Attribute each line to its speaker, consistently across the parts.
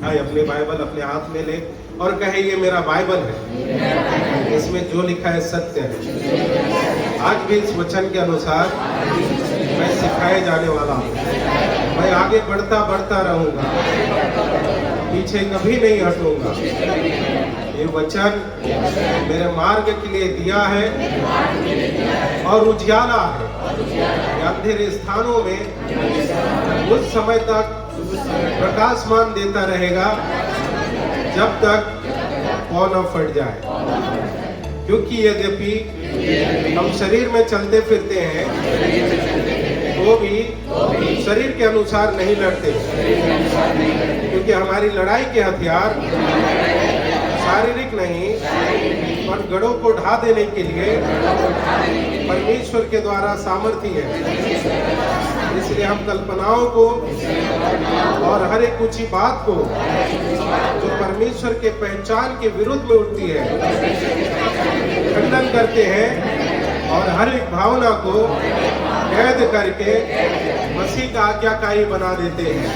Speaker 1: उठाए अपने बाइबल अपने हाथ में ले और कहे ये मेरा बाइबल है, इसमें जो लिखा है सत्य है। आज भी इस वचन के अनुसार मैं सिखाए जाने वाला हूँ। मैं आगे बढ़ता रहूंगा, पीछे कभी नहीं हटूंगा। ये वचन मेरे मार्ग के लिए दिया है और उजियाला है। अंधेरे स्थानों में उस समय तक प्रकाशमान देता रहेगा जब तक पौ न फट जाए। क्योंकि यद्यपि हम शरीर में चलते फिरते हैं तो भी शरीर के अनुसार नहीं लड़ते, क्योंकि हमारी लड़ाई के हथियार शारीरिक नहीं पर गढ़ों को ढा देने के लिए परमेश्वर के द्वारा सामर्थी है। इसलिए हम कल्पनाओं को और हर एक ऊंची बात को जो परमेश्वर के पहचान के विरुद्ध में उठती है खंडन करते हैं और हर एक भावना को कैद करके मसीह का आज्ञाकारी बना देते हैं।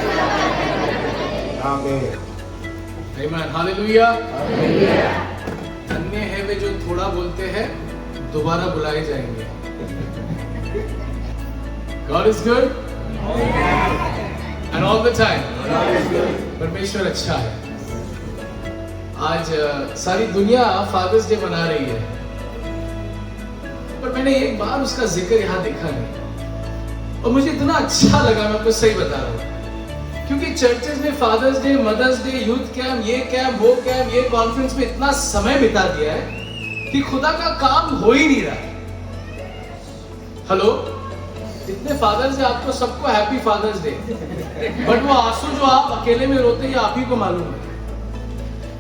Speaker 1: आमीन।
Speaker 2: आमीन। हालेलुया। धन्य है वे जो थोड़ा बोलते हैं, दोबारा बुलाए जाएंगे। God is good and all the time. परमेश्वर अच्छा है। आज सारी दुनिया फादर्स डे मना रही है, पर मैंने एक बार उसका जिक्र यहाँ देखा नहीं और मुझे इतना अच्छा लगा, मैं आपको सही बता रहा हूँ। क्योंकि चर्चेस में father's day, mother's day, youth camp, ये कैंप, वो कैंप, ये कॉन्फ्रेंस में इतना समय बिता दिया है कि खुदा का काम हो ही नहीं रहा। हेलो, जितने फादर्स डे आपको सबको हैप्पी फादर्स डे, बट वो आंसू जो आप अकेले में रोते हैं आप ही को मालूम है।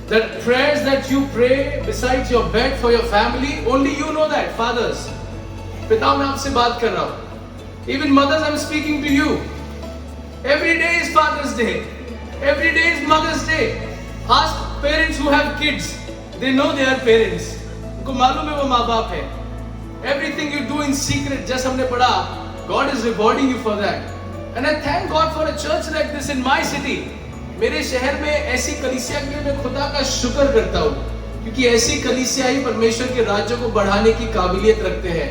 Speaker 2: That prayers that you pray besides your bed for your family, only you know that, fathers. पिताओं, मैं आपसे बात कर रहा हूँ। Even mothers, I'm speaking to you. Every day is Father's Day. Every day is Mother's Day. Ask parents who have kids. They know they are parents. उनको मालूम है वो माँ बाप है। Everything you do in secret, जैसे हमने पढ़ा, God is rewarding you for that. And I thank God for a church like this in my city. मेरे शहर में ऐसी कलीसिया के लिए मैं खुदा का शुक्र करता हूँ, क्योंकि ऐसी कलीसिया ही परमेश्वर के राज्य को बढ़ाने की काबिलियत रखते हैं।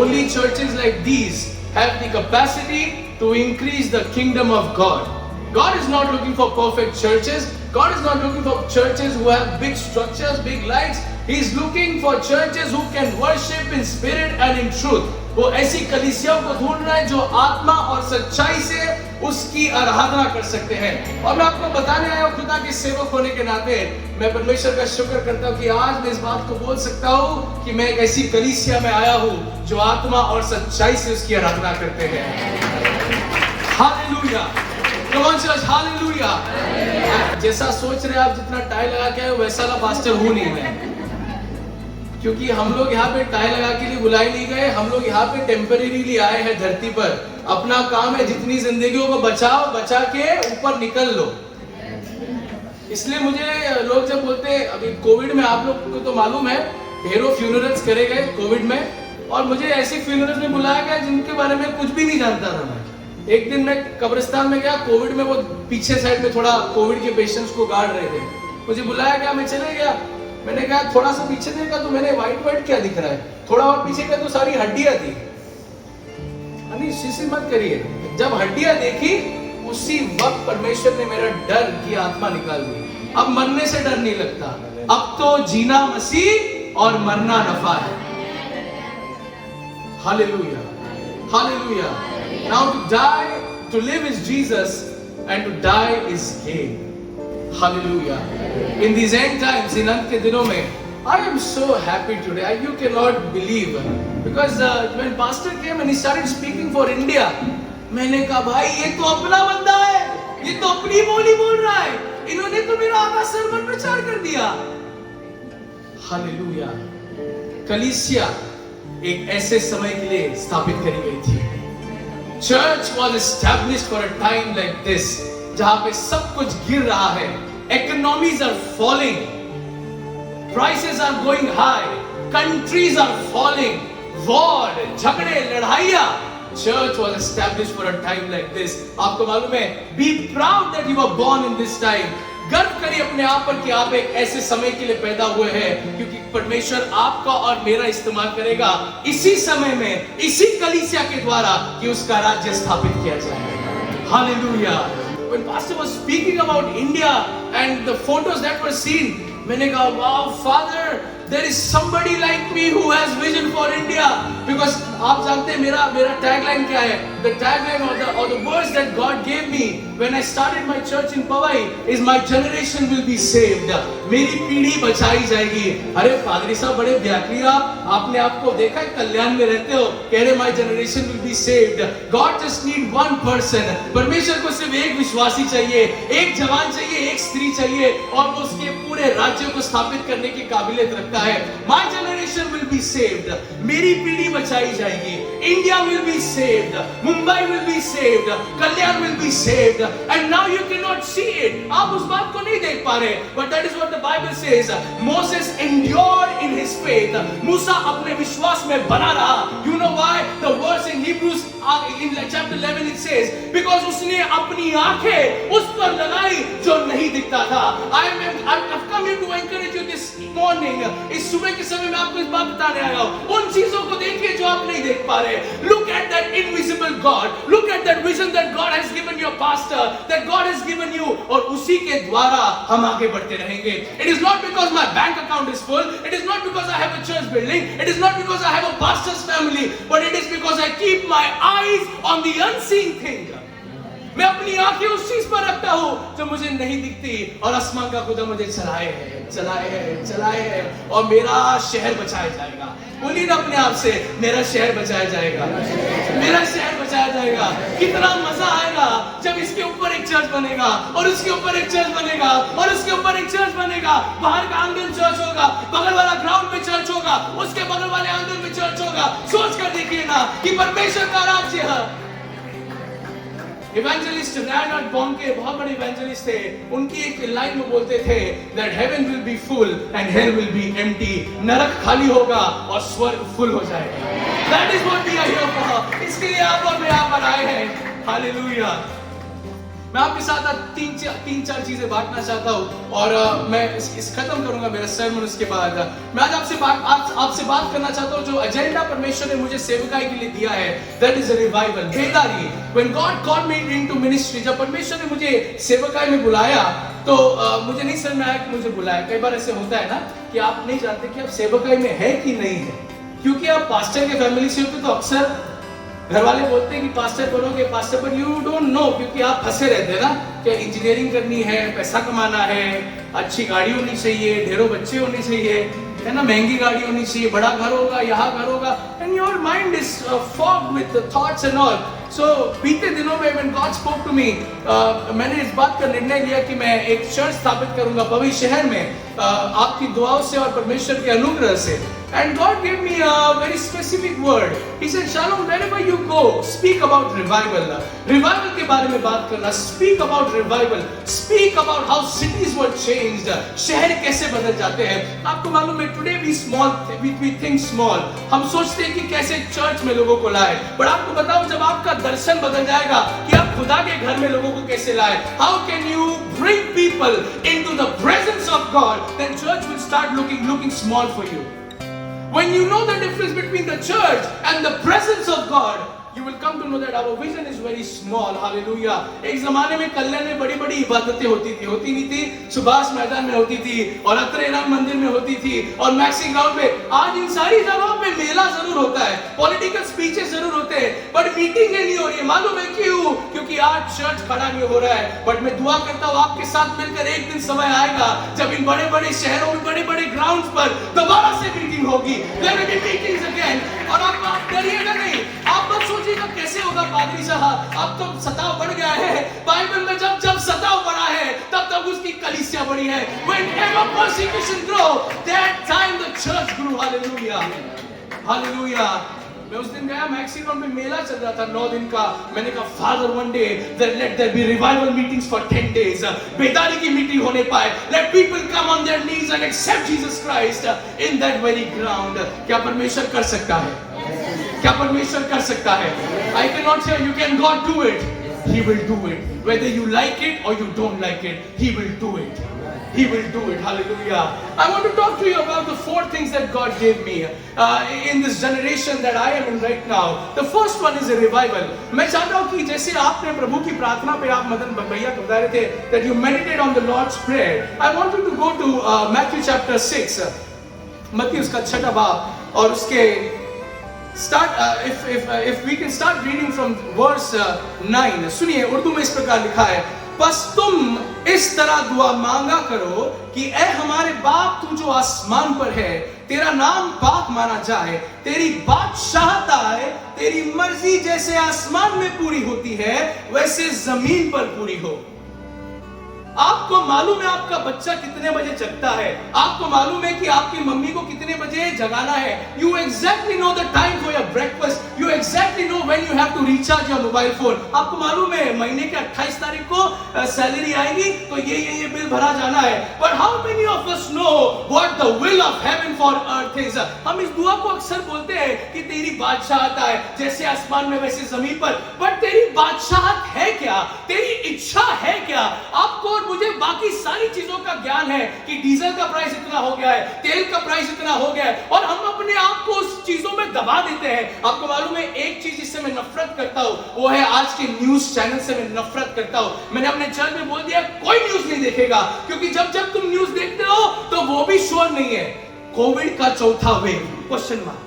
Speaker 2: Only churches like these have the capacity to increase the kingdom of God. God is not looking for perfect churches. God is not looking for churches who have big structures, big lights. He is looking for churches who can worship in spirit and in truth. वो ऐसी कलीसियाओं को ढूंढ रहा है जो आत्मा और सच्चाई से उसकी आराधना कर सकते हैं। और मैं आपको बताने आया हूँ, खुदा के सेवक होने के नाते मैं परमेश्वर का शुक्र करता हूँ कि आज मैं इस बात को बोल सकता हूँ कि मैं एक ऐसी कलीसिया में आया हूँ जो आत्मा और सच्चाई से उसकी आराधना करते हैं। Hallelujah. Come on church, hallelujah. जैसा सोच रहे आप, जितना टाई लगा के आए वैसा वाला पास्टर हूँ नहीं मैं, क्योंकि हम लोग यहाँ पे टाई लगा के लिए बुलाए नहीं गए। हम लोग यहाँ पे टेम्परेरीली आए हैं धरती पर। अपना काम है जितनी जिंदगियों को बचाओ, बचा के ऊपर निकल लो। इसलिए मुझे लोग जब बोलते हैं, अभी कोविड में आप लोग को तो मालूम है ढेरों फ्यूनरल्स करे गए कोविड में, और मुझे ऐसी फ्यूनरल्स में बुलाया गया जिनके बारे में कुछ भी नहीं जानता था मैं। एक दिन मैं कब्रिस्तान में गया, कोविड में वो पीछे साइड में थोड़ा कोविड के पेशेंट्स को गाड़ रहे थे। मुझे बुलाया गया, मैं चले गया। मैंने कहा थोड़ा सा पीछे देखा तो मैंने व्हाइट क्या दिख रहा है, थोड़ा और पीछे का तो सारी हड्डियां थी। नहीं शीशी मत करिए। जब हड्डियां देखी उसी वक्त परमेश्वर ने मेरा डर की आत्मा निकाल दी। अब मरने से डर नहीं लगता, अब तो जीना मसीह और मरना नफा है। Hallelujah, hallelujah. Now to die, to live is Jesus and to die is gain. Hallelujah. In these end times, in अंत के दिनों में, I am so happy today. You cannot believe, because when pastor came and he started speaking for India, मैंने कहा भाई ये तो अपना बंदा है, ये तो अपनी बोली बोल रहा है, इन्होंने तो मेरा आधा सर्मन प्रचार कर दिया। हालेलुया। कलीसिया एक ऐसे समय के लिए स्थापित करी गई थी। Church was established for a time like this, जहां पे सब कुछ गिर रहा है, economies are falling, prices are going high, countries are falling, war, झगड़े, लड़ाइयां। Church was established for a time like this. आपको मालूम है, be proud that you were born in this time. गर्व करिए अपने आप पर कि आप एक ऐसे समय के लिए पैदा हुए हैं, क्योंकि परमेश्वर आपका और मेरा इस्तेमाल करेगा इसी समय में, इसी कलीसिया के द्वारा, कि उसका राज्य स्थापित किया जाए। Hallelujah. When pastor was speaking about India and the photos that were seen, मैंने कहा wow father, there is somebody like me who has vision for India, because आप जानते हैं मेरा tagline क्या है? The tagline or the words that God gave me when I started my church in Powai is my generation will be saved. मेरी पीढ़ी बचाई जाएगी। अरे पादरी साहब बड़े व्याकरी आपने आपको देखा है कल्याण में रहते हो, कह रहे my generation will be saved. God just need one person. परमेश्वर को सिर्फ एक विश्वासी चाहिए, एक जवान चाहिए, एक स्त्री चाहिए, और वो उसके पूरे राज्य को स्थापित करने की काबिलियत रखता है। My generation will be saved. मेरी पीढ़ी बचाई जाएगी। India will be saved. Mumbai will be saved. Kalyan will be saved. And now you cannot see it. आप उस बात को नहीं देख पा रहे, but that is what the Bible says. Moses endured in his faith. मूसा अपने विश्वास में बना रहा. You know why? The verse in Hebrews in chapter 11 it says, because उसने अपनी आंखें उस पर लगाई जो नहीं दिखता था. I've come here to encourage you this morning. इस सुबह के समय में आपको इस बात बताने आया हूँ. उन चीजों को देखिए जो आप नहीं देख पा रहे. Look at that invisible God. Look at that vision that God has given your pastor, that God has given you, और उसी के द्वारा हम आगे बढ़ते रहेंगे. It is not because my bank account is full. It is not because I have a church building. It is not because I have a pastor's family. But it is because I keep my eyes on the unseen thing. मैं अपनी आंखें उस चीज पर रखता हूँ जो मुझे नहीं दिखती, और आसमान का खुदा मुझे चलाए है और मेरा शहर बचाया जाएगा. बोलिए ना अपने आप से, मेरा शहर बचाया जाएगा, मेरा शहर बचाया जाएगा. कितना मजा आएगा जब इसके ऊपर एक चर्च बनेगा, और उसके ऊपर एक चर्च बनेगा, और उसके ऊपर एक चर्च बनेगा. बाहर का आंगन चर्च होगा, बगल वाला ग्राउंड में चर्च होगा, उसके बगल वाले आंगन में चर्च होगा. सोच कर देखिए ना कि परमेश्वर का राज्य है. इवेंजलिस्ट रायनार्ड बॉन्के बहुत बड़े इवेंजलिस्ट थे. उनकी एक लाइन में बोलते थे that heaven will be full and hell will be empty. नरक खाली होगा और स्वर्ग फुल हो जाएगा. That is what we are here for. इसके लिए आप और मैं यहाँ पर आए हैं. हालेलुया. मैं आपके साथ तीन चार चीजें बांटना चाहता हूँ, और मैं इस खत्म करूंगा मेरा sermon. उसके बाद मैं आज आपसे बात करना चाहता हूँ जो एजेंडा परमेश्वर ने मुझे सेवकाई के लिए दिया है. That is a revival, बेदारी. When God called me into ministry, जब परमेश्वर ने मुझे सेवकाई में बुलाया तो मुझे नहीं समझ में आया कि मुझे बुलाया. कई बार ऐसे होता है ना कि आप नहीं जानते कि आप सेवकाई में है कि नहीं है, क्योंकि आप पास्टर के फैमिली से होते तो अक्सर घर वाले बोलते हैं कि पास्टर करोगे पास्टर, पर यू डोंट नो, क्योंकि आप फंसे रहते हैं ना कि इंजीनियरिंग करनी है, पैसा कमाना है, अच्छी गाड़ी होनी चाहिए, ढेरों बच्चे होने चाहिए, है ना, महंगी गाड़ी होनी चाहिए, बड़ा घर होगा, यहाँ घर होगा, and your mind is fogged with thoughts and all. So बीते दिनों में when God spoke to me, मैंने इस बात का निर्णय लिया कि मैं एक चर्च स्थापित करूंगा पवी शहर में, आपकी दुआओं से और परमेश्वर के अनुग्रह से. And God gave me a very specific word. He said, Shalom, wherever you go, speak about revival. Revival के बारे में बात करना. Speak about revival. Speak about how cities were changed. शहर कैसे बदल जाते हैं. आपको मालूम है, today we think small. हम सोचते हैं कि कैसे चर्च में लोगों को लाए. पर आपको बताऊं, जब आपका दर्शन बदल जाएगा कि आप खुदा के घर में लोगों को कैसे लाए. How can you bring people into the presence of God? Then church will start looking small for you. When you know the difference between the church and the presence of God, you will come to know that our vision is very small. Hallelujah. एक ज़माने में कल्याण में बड़ी-बड़ी इबादतें होती नहीं थी. सुभाष मैदान में होती थी, और अत्रे राम मंदिर में होती थी, और मैक्सी ग्राउंड में. आज इन सारी जगहों पे मेला जरूर होता है, पॉलिटिकल स्पीचेस जरूर होते हैं, बट मीटिंगें नहीं हो रही है. मालूम है क्यों? क्योंकि आज चर्च खड़ा नहीं हो रहा है. बट मैं दुआ करता हूँ आपके साथ मिलकर एक दिन समय आएगा जब इन बड़े-बड़े शहरों में बड़े-बड़े ग्राउंड्स पर दोबारा से मीटिंग होगी. There will be meetings again. और आप डरिएगा नहीं. आप मत सोचिएगा कैसे होगा पादरी साहब, अब तो सताव बढ़ गया है. बाइबल में जब सताव बढ़ा है तब उसकी कलीसिया बढ़ी है. Whenever persecution grow, that time the church grew. Hallelujah. Hallelujah. मैं उस दिन गया, मैक्सी ग्राउंड में मेला चल रहा था 9 दिन का. मैंने कहा father one day let there be revival meetings for 10 days. बेदारी की मीटिंग होने पाए. Let people come on their knees and accept Jesus Christ in that very ground. क्या परमेश्वर कर सकता है? क्या परमेश्वर कर सकता है? I cannot say you can God do it. He will do it. Whether you like it or you don't like it, He will do it. He will do it. Hallelujah. I want to talk to you about the 4 things that God gave me in this generation that I am in right now. The first one is a revival. मैं चाहता हूँ कि जैसे आपने प्रभु की प्रार्थना पे आप मदन भैया बता रहे थे that you meditate on the Lord's prayer. I want you to go to Matthew chapter 6. मत्ती उसका 6वां बाब और उसके if we can start reading from verse 9. सुनिए, उर्दू में इस प्रकार लिखा है, बस तुम इस तरह दुआ मांगा करो कि ऐ हमारे बाप तू जो आसमान पर है, तेरा नाम पाक माना जाए, तेरी बादशाहत आए, तेरी मर्जी जैसे आसमान में पूरी होती है वैसे जमीन पर पूरी हो। आपको मालूम है आपका बच्चा कितने बजे जगता है, आपको मालूम है कि आपकी मम्मी को कितने बजे जगाना है। You exactly know the time for your breakfast. You exactly know when you have to recharge your mobile phone. आपको मालूम है महीने के 28 तारीख को सैलरी आएगी तो ये बिल भरा जाना है। But how many of us know what the will of heaven for earth is? हम इस दुआ को अक्सर बोलते हैं कि तेरी बादशाहत आए जैसे आसमान में वैसे जमीन पर। बट तेरी बादशाहत है क्या, तेरी इच्छा है क्या? आपको मुझे बाकी सारी चीजों का ज्ञान है कि डीजल का प्राइस इतना हो गया है, तेल का प्राइस इतना हो गया है, और हम अपने आप को उस चीजों में दबा देते हैं। आपको मालूम है एक चीज जिससे मैं नफरत करता हूं वो है आज के न्यूज चैनल से मैं नफरत करता हूं। मैंने अपने चैनल में बोल दिया कोई न्यूज नहीं देखेगा, क्योंकि जब तुम न्यूज देखते हो तो वो भी श्योर नहीं है। कोविड का 4था वेव क्वेश्चन मार्क,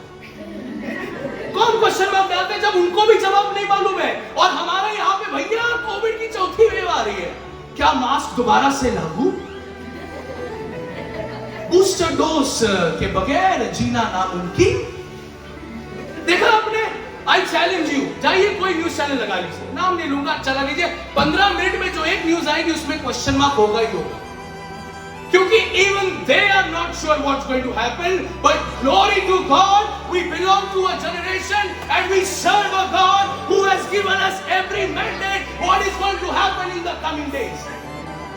Speaker 2: कौन क्वेश्चन मार्क डालते हैं जब उनको भी जवाब नहीं मालूम है। और हमारे यहाँ पे भैया कोविड की 4थी वेव आ रही है, क्या मास्क दोबारा से लागू? बूस्टर डोज के बगैर जीना नामुमकिन। देखा आपने? आई चैलेंज यू, जाइए कोई न्यूज चैनल लगा लीजिए, नाम नहीं लूंगा, चला लीजिए, 15 मिनट में जो एक न्यूज आएगी उसमें क्वेश्चन मार्क होगा ही होगा, क्योंकि even they are not sure what's going to happen. But glory to God, we belong to a generation and we serve a God who has given us every mandate what is going to happen in the coming days.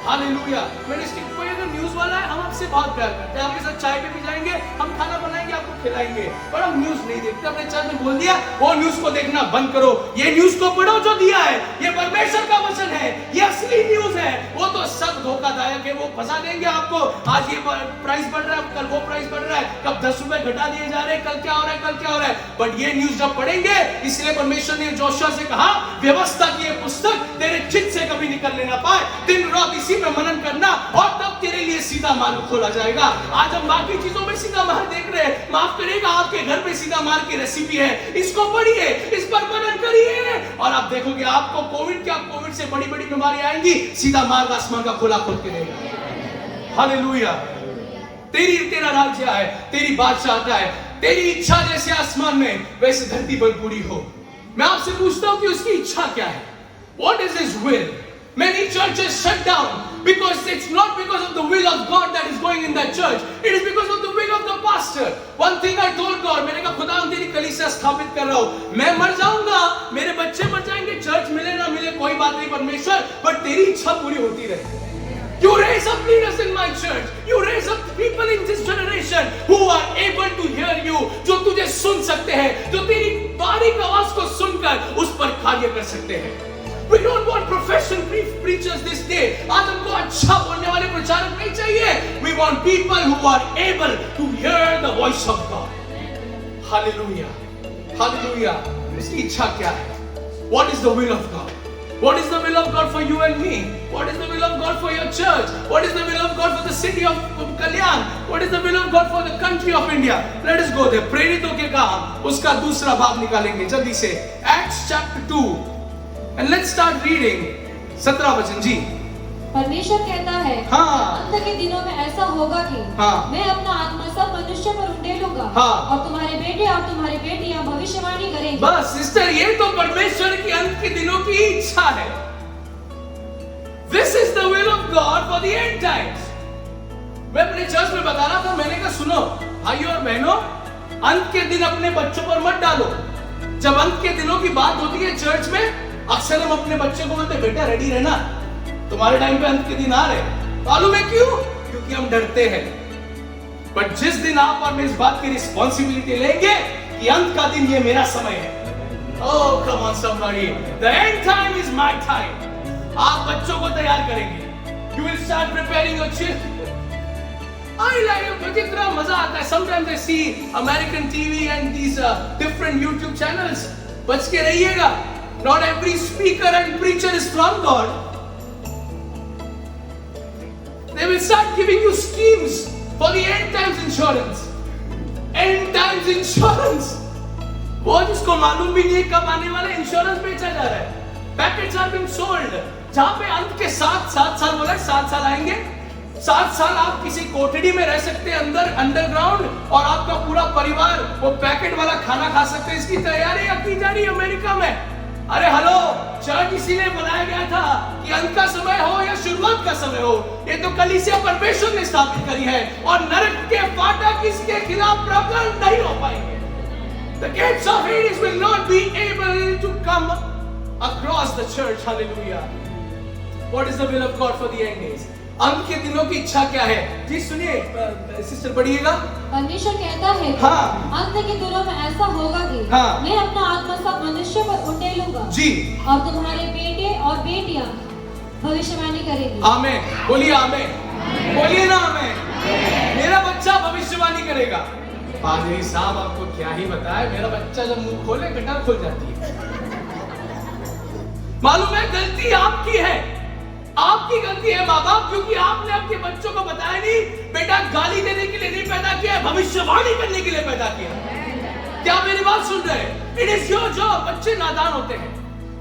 Speaker 2: Hallelujah. मैंने इसकी कोई अगर news वाला है, हम आपसे बहुत प्यार करते हैं, आपके साथ चाय पे भी जाएंगे, हम खाना बनाएंगे, आपको खिलाएंगे, पर हम न्यूज नहीं देखते। अपने चैनल में बोल दिया वो न्यूज को देखना बंद करो, ये न्यूज को पढ़ो जो दिया है, ये परमेश्वर का वचन है, ये असली न्यूज है। वो तो सब धोखादायक है, वो फंसा देंगे आपको, आज ये प्राइस बढ़ रहा है, कल वो प्राइस बढ़ रहा है, कब 10 रुपए घटा दिए जा रहे हैं, कल क्या हो रहा है, कल क्या हो रहा है। बट ये न्यूज जब पढ़ेंगे, इसलिए परमेश्वर ने जोशुआ से कहा व्यवस्था की ये पुस्तक तेरे चित्त से कभी निकलने ना पाए, दिन रात इसी पे मनन करना और तब तेरे लिए सीधा मार्ग खोला जाएगा। आज हम बाकी चीजों में सीधा मार्ग देख रहे हैं, माफ करिएगा, आपके घर पे सीधा मार्ग की रेसिपी है, इसको पढ़िए, इस पर मनन करिए और आप देखोगे आपको कोविड से बड़ी बड़ी बीमारी आएंगी, सीधा मार्ग आसमान का खोला खोल के देगा। हालेलुया। तेरा राज्य आए, तेरी बादशाहत आए, तेरी इच्छा जैसे आसमान में वैसे धरती पर पूरी हो। मैं आपसे पूछता हूं कि उसकी इच्छा क्या है? What is his will? Many churches shut down because it's not because of the will of God that is going in that church. It is because of the will of the pastor. One thing I told God, मैंने कहा खुदा तेरी कलीसिया स्थापित कर रहा हूँ, मैं मर जाऊंगा, मेरे बच्चे मर जाएंगे, चर्च मिले ना मिले कोई बात नहीं परमेश्वर, बट तेरी इच्छा पूरी होती रहे। You raise up leaders in my church. You raise up people in this generation who are able to hear you, जो तुझे सुन सकते हैं, जो तेरी बारीक आवाज को सुनकर उस पर कार्य कर सकते हैं। We don't want professional preachers this day. आज हमको अच्छा बोलने वाले प्रचारक नहीं चाहिए। We want people who are able to hear the voice of God. Hallelujah. Hallelujah. इसकी इच्छा क्या है? What is the will of God? What is the will of God for you and me? What is the will of God for your church? What is the will of God for the city of Kalyan? What is the will of God for the country of India? Let us go there. प्रेरितों के काम उसका दूसरा भाग निकालेंगे जल्दी से। Acts chapter 2 and let's start reading 17 वचन जी।
Speaker 3: परमेश्वर कहता है,
Speaker 2: हाँ।
Speaker 3: अंत के दिनों में ऐसा होगा कि
Speaker 2: हाँ।
Speaker 3: मैं अपना आत्मा सब मनुष्य पर उंडेलूंगा,
Speaker 2: हाँ।
Speaker 3: और तुम्हारे बेटे और तुम्हारी बेटियां भविष्यवाणी करेंगे।
Speaker 2: बस सिस्टर, ये तो परमेश्वर की अंत के दिनों की इच्छा है। This is the will of God for the end times. मैं अपने चर्च में बता रहा था, मैंने कहा सुनो भाइयों और बहनों, अंत के दिन अपने बच्चों पर मत डालो। जब अंत के दिनों की बात होती है चर्च में, अक्सर हम अपने बच्चे को बोलते बेटा रेडी रहना, तुम्हारे टाइम पे अंत के दिन आ रहे। मालूम है क्यों? क्योंकि हम डरते हैं। बट जिस दिन आप और मैं इस बात की रिस्पॉन्सिबिलिटी लेंगे कि अंत का दिन ये मेरा समय है, Oh, come on somebody. The end time is my time. आप बच्चों को तैयार करेंगे. You will start preparing your children. I like it. मुझे इतना मजा आता है. Sometimes I see American TV and these different YouTube channels. बच के रहिएगा. Not every speaker and preacher is from God. They will start giving you schemes for the end times insurance. End times insurance. वो जिसको मालूम भी नहीं है कब आने वाला इंश्योरेंस बेचा जा रहा है. Packets are being sold. जहाँ पे अंत के 7 साल बोला 7 साल आएंगे. 7 साल आप किसी कोठड़ी में रह सकते हैं अंदर अंडरग्राउंड और आपका पूरा परिवार वो पैकेट वाला खाना खा सकते हैं. इसकी तैयारी अब की जा रही है अमेरिका में. अरे हेलो, चर्च इसीलिए बनाया गया था कि अंत का समय हो या शुरुआत का समय हो. ये तो कलीसिया परमेश्वर ने स्थापित करी है और नरक के फाटक इसके खिलाफ प्रबल नहीं हो पाएंगे. The gates of Hades will not be able to come across the church. Hallelujah. What is the will of God for the end days? अंत के दिनों की इच्छा क्या है? जी सुनिए, सिस्टर पढ़िएगा.
Speaker 3: परमेश्वर कहता है कि
Speaker 2: हाँ.
Speaker 3: अंत के दिनों में ऐसा होगा कि
Speaker 2: हाँ.
Speaker 3: मैं अपना आत्मा सब मनुष्य पर उंडेलूंगा
Speaker 2: जी.
Speaker 3: और तुम्हारे बेटे और बेटियां भविष्यवाणी करेंगे.
Speaker 2: आमेन. बोलिए आमेन. बोलिए ना आमेन. मेरा बच्चा भविष्यवाणी करेगा. पादरी साहब आपको क्या ही बताए, मेरा बच्चा जब मुंह खोले गटर खुल जाती है. मालूम है गलती आपकी है. आपकी गलती है माँ बाप, क्योंकि आपने अपने बच्चों को बताया नहीं बेटा गाली देने के लिए नहीं पैदा किया है, भविष्यवाणी करने के लिए पैदा किया. क्या मेरी बात सुन रहे हैं? It is your job. बच्चे नादान होते हैं.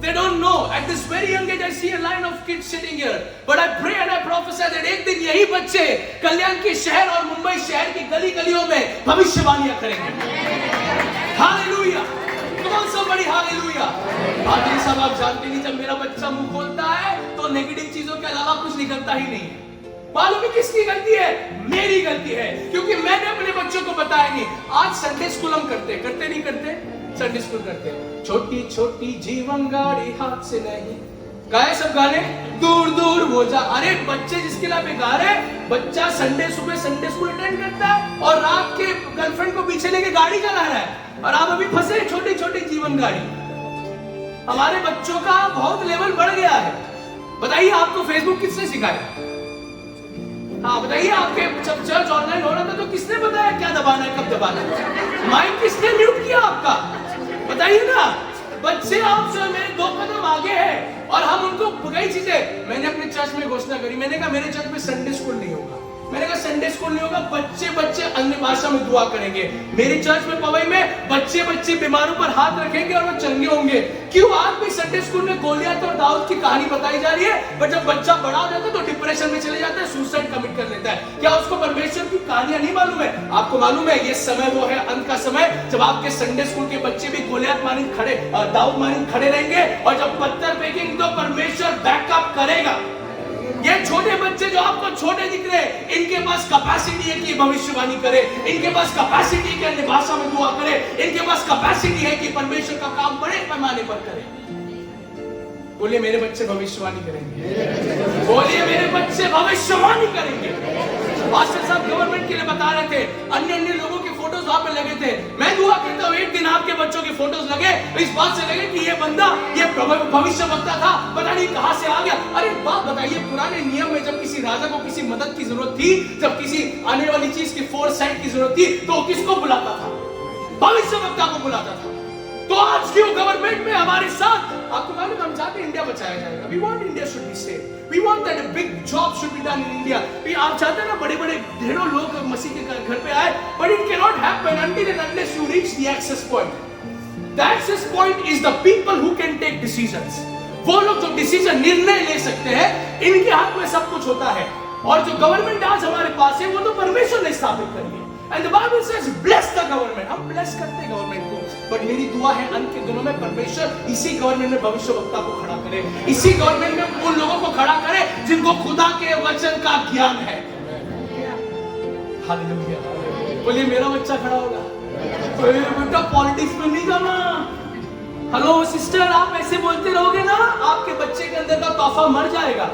Speaker 2: They don't know. At this very young age, I see a line of kids sitting here. But I pray and I prophesy that एक दिन यही बच्चे कल्याण के शहर और मुंबई शहर की गली गलियों में भविष्यवाणियां करेंगे. Hallelujah. Come on somebody, hallelujah. पादरी साहब आप जानते नहीं, जब मेरा बच्चा मुंह खोलता है तो नेगेटिव चीजों के अलावा कुछ निकलता ही नहीं. मालूम है किसकी गलती है? मेरी गलती है, क्योंकि मैंने अपने बच्चों को बताया नहीं. आज संडे स्कूल हम करते नहीं करते? संडे स्कूल करते हैं. छोटी छोटी जीवन गाड़ी हाथ से नहीं गाए सब गाने दूर दूर वो जा. अरे बच्चे जिसके लिए आप गा रहे, बच्चा सुबह संडे स्कूल अटेंड करता है और रात के गर्लफ्रेंड को पीछे लेके गाड़ी चला रहा है और आप अभी फंसे छोटी छोटी जीवन गाड़ी. हमारे बच्चों का बहुत लेवल बढ़ गया है. बताइए आपको फेसबुक किसने सिखाया? हाँ बताइए, आपके जब चर्च ऑनलाइन हो रहा था तो किसने बताया क्या दबाना है, कब दबाना है? माइक किसने म्यूट किया आपका? बताइए ना. बच्चे आपसे मेरे 2 कदम आगे हैं और हम उनको कई चीजें. मैंने अपने चर्च में घोषणा करी. मैंने कहा मेरे चर्च में संडे स्कूल नहीं होगा. मैंने कहा संडे स्कूल नहीं होगा, बच्चे अन्य भाषा में दुआ करेंगे. मेरे चर्च में पवई में बच्चे बीमारों पर हाथ रखेंगे और वो चंगे होंगे. क्यों? आज भी संडे स्कूल में गोलियत और दाऊद की कहानी बताई जा रही है, पर जब बच्चा बड़ा हो जाता है तो डिप्रेशन में चले जाता है, सुसाइड कमिट कर लेता है. क्या उसको परमेश्वर की कहानियां नहीं मालूम है? आपको मालूम है ये समय वो है अंत का समय जब आपके संडे स्कूल के बच्चे भी गोलियत मानिंद खड़े, दाऊद मानिंद खड़े रहेंगे और जब पत्थर फेंकेंगे तो परमेश्वर बैकअप करेगा. ये छोटे बच्चे जो आपको छोटे दिख रहे हैं, इनके पास कैपेसिटी है कि भविष्यवाणी करे. इनके पास कैपेसिटी है कि अन्य भाषा में दुआ करे. इनके पास कैपेसिटी है कि परमेश्वर का काम बड़े पैमाने पर करे. बोलिए मेरे बच्चे भविष्यवाणी करेंगे. बोलिए मेरे बच्चे भविष्यवाणी करेंगे. पास्टर साहब गवर्नमेंट के लिए बता रहे थे, अन्य लोगों के फोटोज वहां पे लगे थे. मैं दुआ करता हूं एक दिन आपके बच्चों के फोटोज लगे, इस बात से लगे कि ये बंदा ये भविष्य वक्ता था, पता नहीं कहां से आ गया. अरे बात बताइए, पुराने नियम में जब किसी राजा को किसी मदद की जरूरत थी, जब किसी आने वाली चीज की फोरसाइट की जरूरत थी, तो किसको बुलाता था? भविष्य वक्ता को बुलाता था. तो आज क्यों गवर्नमेंट में हमारे साथ, आपको मालूम है हम चाहते हैं इंडिया बचाया जाएगा. We want India should be safe. We want that a big job should be done in India. आप चाहते हैं ना बड़े-बड़े ढेरों लोग मसीह के घर पे आए, but it can not happen until and unless you reach the access point. The access point is the people who can take decisions. वो लोग जो डिसीजन निर्णय ले सकते हैं, इनके हाथ में सब कुछ होता है. और जो गवर्नमेंट आज हमारे पास है वो तो परमेश्वर ने स्थापित करी है. And the Bible says bless the government. हम bless करते हैं गवर्नमेंट को, बट मेरी दुआ है अंत के दिनों में परमेश्वर इसी गवर्नमेंट में भविष्यवक्ता को खड़ा करे. इसी गवर्नमेंट में उन लोगों को खड़ा करे जिनको खुदा के वचन का ज्ञान है. हालेलुया. बोलिए मेरा बच्चा खड़ा होगा. बेटा पॉलिटिक्स में नहीं जाना. हेलो सिस्टर, आप ऐसे बोलते रहोगे ना, आपके बच्चे के अंदर का तोहफा मर जाएगा.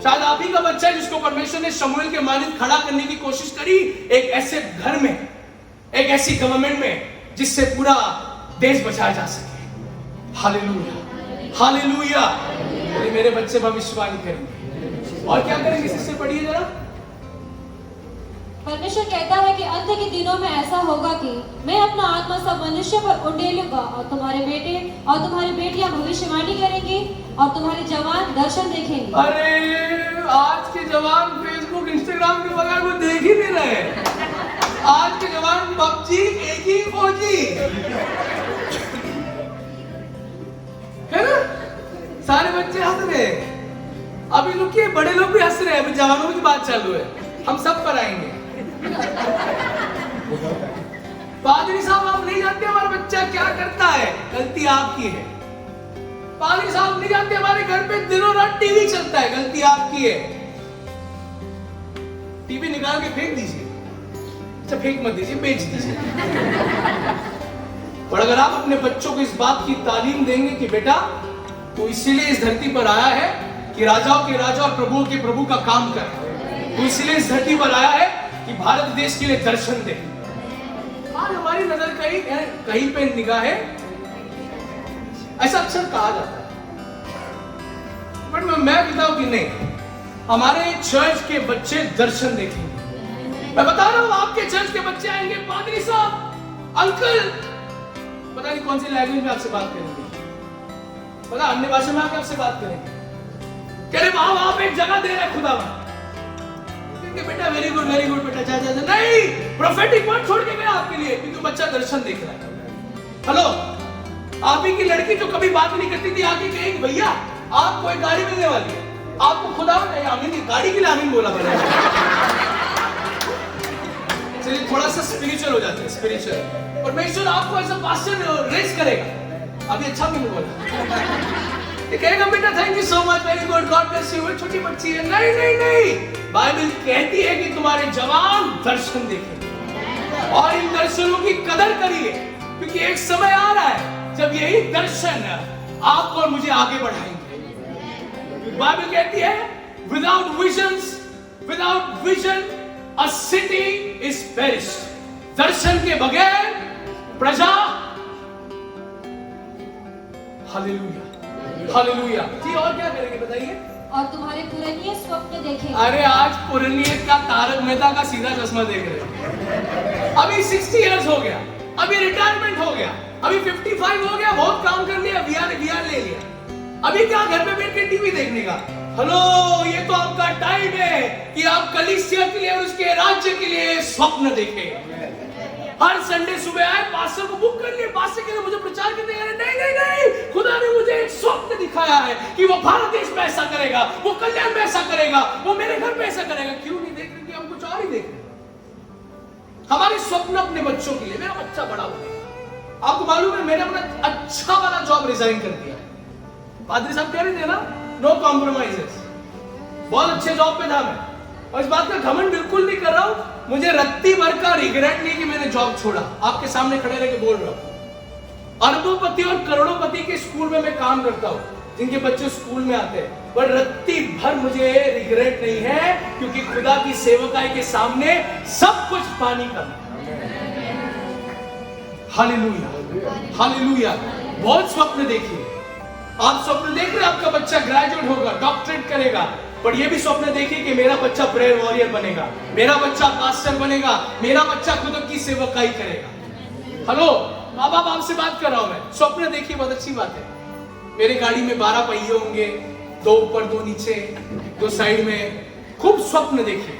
Speaker 2: शायद आप ही का बच्चा है जिसको परमेश्वर ने शमूएल के मानिंद खड़ा करने की कोशिश करी, एक ऐसे घर में, एक ऐसी गवर्नमेंट में जिससे पूरा देश बचाया जा सके. Hallelujah, hallelujah. बोले मेरे बच्चे भविष्यवाणी करेंगे। और क्या करेंगे? इससे पढ़िए जरा।
Speaker 3: परमेश्वर कहता है कि अंत के दिनों में ऐसा होगा कि मैं अपना आत्मा सब मनुष्य पर उंडेलूंगा और तुम्हारे बेटे और तुम्हारी बेटियां भविष्यवाणी करेंगी और तुम्हारे जवान दर्शन देखेंगे।
Speaker 2: अरे आज के जवान फेसबुक इंस्टाग्राम के बगैर वो देख ही नहीं रहे। आज के जवान पबजी एक ही फौजी है ना। सारे बच्चे हंस रहे हैं। अभी लोग के बड़े लोग भी हंस रहे हैं। अभी जवानों की बात चालू है। हम सब पर आएंगे। पादरी साहब आप नहीं जानते हमारा बच्चा क्या करता है, गलती आपकी है। पादरी साहब नहीं जानते हमारे घर पे दिनों रात टीवी चलता है, गलती आपकी है। टीवी निकाल के फेंक दीजिए। अच्छा फेंक मत दीजिए, बेच दीजिए। और अगर आप अपने बच्चों को इस बात की तालीम देंगे कि बेटा तू इसीलिए इस धरती पर आया है कि राजाओं के राजा और प्रभुओं के प्रभु का काम कर, तू इसीलिए इस धरती पर आया है कि भारत देश के लिए दर्शन दे। आज हमारी नजर कहीं पे निगाह है, ऐसा अक्सर कहा जाता है। बट मैं कहता हूं कि नहीं, हमारे चर्च के बच्चे दर्शन देखेंगे। मैं बता रहा हूं आपके चर्च के बच्चे आएंगे, पादरी साहब, अंकल, पता नहीं कौन सी लैंग्वेज में आपसे बात करेंगे, पता अन्य भाषा में आके आपसे बात करेंगे। कह रहे वहां आप एक जगह दे रहे खुदा में। बेटा वेरी गुड बेटा, जा जा जा। नहीं, प्रोफेटिक वर्ड छोड़ के गया आपके लिए क्योंकि बच्चा दर्शन देख रहा है। हेलो, आप ही की लड़की जो कभी बात नहीं करती थी आके कहेगी भैया आपको एक गाड़ी मिलने वाली है, आपको खुदा ने आमीन, गाड़ी के लिए आमीन बोला बना। चलिए थोड़ा सा स्पिरिचुअल हो जाते हैं, स्पिरिचुअल। परमेश्वर आपको ऐसा पास्टर रेस करेगा। अभी अच्छा नहीं बोला, कहेगा बेटा thank you so much, very good, God bless you. छोटी बच्ची है। नहीं नहीं नहीं, बाइबल कहती है कि तुम्हारे जवान दर्शन देखेंगे और इन दर्शनों की कदर करिए क्योंकि एक समय आ रहा है जब यही दर्शन आपको और मुझे आगे बढ़ाएंगे। बाइबल कहती है without vision a city is perished. दर्शन के बगैर प्रजा, हालेलुया हालेलुया। जी और क्या करेंगे बताइए?
Speaker 3: और तुम्हारे पुरनिये स्वप्न देखेंगे।
Speaker 2: अरे आज पुरनिये का तारक मेहता का सीधा चश्मा देख रहे हैं। अभी 60 इयर्स हो गया, अभी रिटायरमेंट हो गया, अभी 55 हो गया, बहुत काम कर लिया, वीआर ले लिया। अभी क्या घर पे बैठ के टीवी देखने का? हेलो, ये तो आपका टाइम है कि आप कलीसिया के लिए और उसके राज्य के लिए स्वप्न देखें। हर संडे सुबह आए, पास्टर को बुक कर लिए, पास्टर के लिए मुझे प्रचार करने गए। नहीं, खुदा ने मुझे एक स्वप्न दिखाया है कि वो भारत देश में ऐसा करेगा, वो कल्याण में ऐसा करेगा, वो मेरे घर में ऐसा करेगा। क्यों नहीं देख रहे? हम कुछ और ही देख रहे। हमारे स्वप्न अपने बच्चों के लिए, मेरा बच्चा बड़ा होगा। आपको मालूम है मैंने अपना अच्छा वाला जॉब रिजाइन कर दिया। पादरी साहब कह रहे थे ना, नो कॉम्प्रोमाइजेस। बहुत अच्छे जॉब पे था मैं, और इस बात का घमंड बिल्कुल नहीं कर रहा हूं। मुझे रत्ती भर का रिग्रेट नहीं कि मैंने जॉब छोड़ा। आपके सामने खड़े रह के बोल रहा हूं। अरबोपति और करोड़ोंपति के स्कूल में मैं काम करता हूं, जिनके बच्चे स्कूल में आते हैं, पर रत्ती भर मुझे रिग्रेट नहीं है क्योंकि खुदा की सेवकाई के सामने सब कुछ पानी का। Hallelujah hallelujah. बहुत स्वप्न देखिए। आप स्वप्न देख रहे हैं आपका बच्चा ग्रेजुएट होगा, डॉक्टरेट करेगा, पर ये भी स्वप्न देखिए कि मेरा बच्चा प्रेयर वॉरियर बनेगा, मेरा बच्चा पास्टर बनेगा, मेरा बच्चा खुद की सेवकाई करेगा। हेलो, माँ बाप आपसे बात कर रहा हूं मैं। स्वप्न देखिए, बहुत अच्छी बात है। मेरे गाड़ी में 12 पहिए होंगे, 2 ऊपर 2 नीचे, 2 साइड में। खूब स्वप्न देखिए।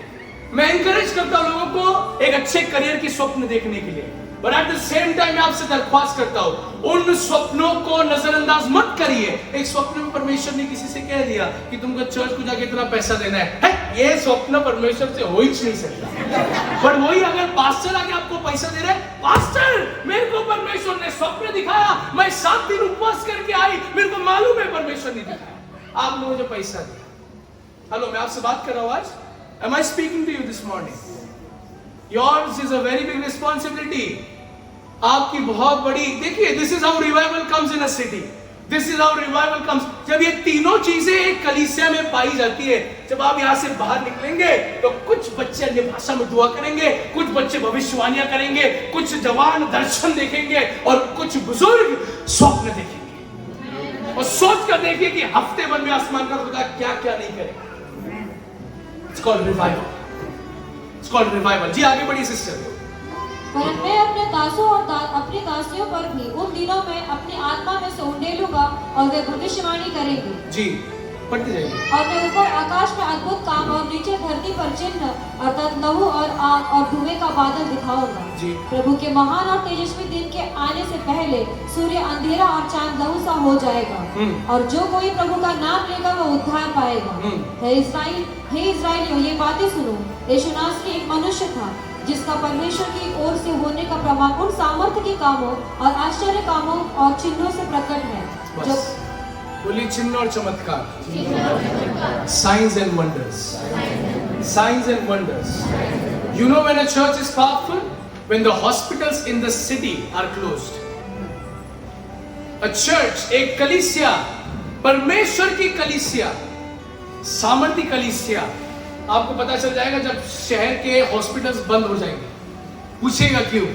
Speaker 2: मैं इंकरेज करता हूं लोगों को एक अच्छे करियर की स्वप्न देखने के लिए, पर एट द सेम टाइम मैं आपसे दरख्वास्त करता हूं उन स्वप्नों को नजरअंदाज मत करिए। एक स्वप्न में परमेश्वर ने किसी से कह दिया कि तुमको चर्च को जाके इतना पैसा देना है, ये स्वप्न परमेश्वर से हो ही नहीं सकता। पर वही अगर पास्टर आके आपको पैसा दे रहा है, पास्टर मेरे को परमेश्वर ने स्वप्न दिखाया, मैं 7 दिन उपवास करके आई, मेरे को मालूम है परमेश्वर ने दिखाया, आपने मुझे पैसा दिया। हेलो, मैं आपसे बात कर रहा हूं आज। Am I speaking to you this morning? Yours is a very big responsibility. आपकी बहुत बड़ी, देखिए this is how revival comes in a city. This is how revival comes. जब ये तीनों चीजें एक कलीसिया में पाई जाती है, जब आप यहाँ से बाहर निकलेंगे तो कुछ बच्चे अन्य भाषा में दुआ करेंगे, कुछ बच्चे भविष्यवाणियां करेंगे, कुछ जवान दर्शन देखेंगे और कुछ बुजुर्ग स्वप्न देखेंगे। और सोच कर देखिए कि हफ्ते भर में आसमान का खुदा क्या क्या नहीं करेगा। It's called revival, it's called revival. जी आगे बढ़िए सिस्टर।
Speaker 3: पर मैं अपने दासों और अपनी दासियों पर भी उन दिनों में अपनी आत्मा में से उंडेलूंगा और वे भविष्यवाणी करेंगे।
Speaker 2: जी पढ़ते जाइए।
Speaker 3: और मैं ऊपर आकाश में अद्भुत काम और नीचे धरती पर चिन्ह अर्थात लहू और आग और धुएं का बादल दिखाऊंगा।
Speaker 2: जी।
Speaker 3: प्रभु के महान और तेजस्वी दिन के आने से पहले सूर्य अंधेरा और चांद लहू सा हो जाएगा और जो कोई प्रभु का नाम लेगा वो उद्धार पाएगा। हे इस्राएलियों, ये बातें सुनो। यीशु नासरी एक मनुष्य था जिसका परमेश्वर की ओर से होने का प्रमाण उन सामर्थ्य के कामों और आश्चर्य कामों और चिन्हों से प्रकट है जो
Speaker 2: बोली चिन्ह और चमत्कार, signs and wonders, signs and wonders. You know when a church is powerful? When the hospitals in the city are closed. A church, एक कलीसिया, परमेश्वर की कलीसिया, सामर्थी कलीसिया, आपको पता चल जाएगा जब शहर के हॉस्पिटल्स बंद हो जाएंगे। पूछेगा क्यों?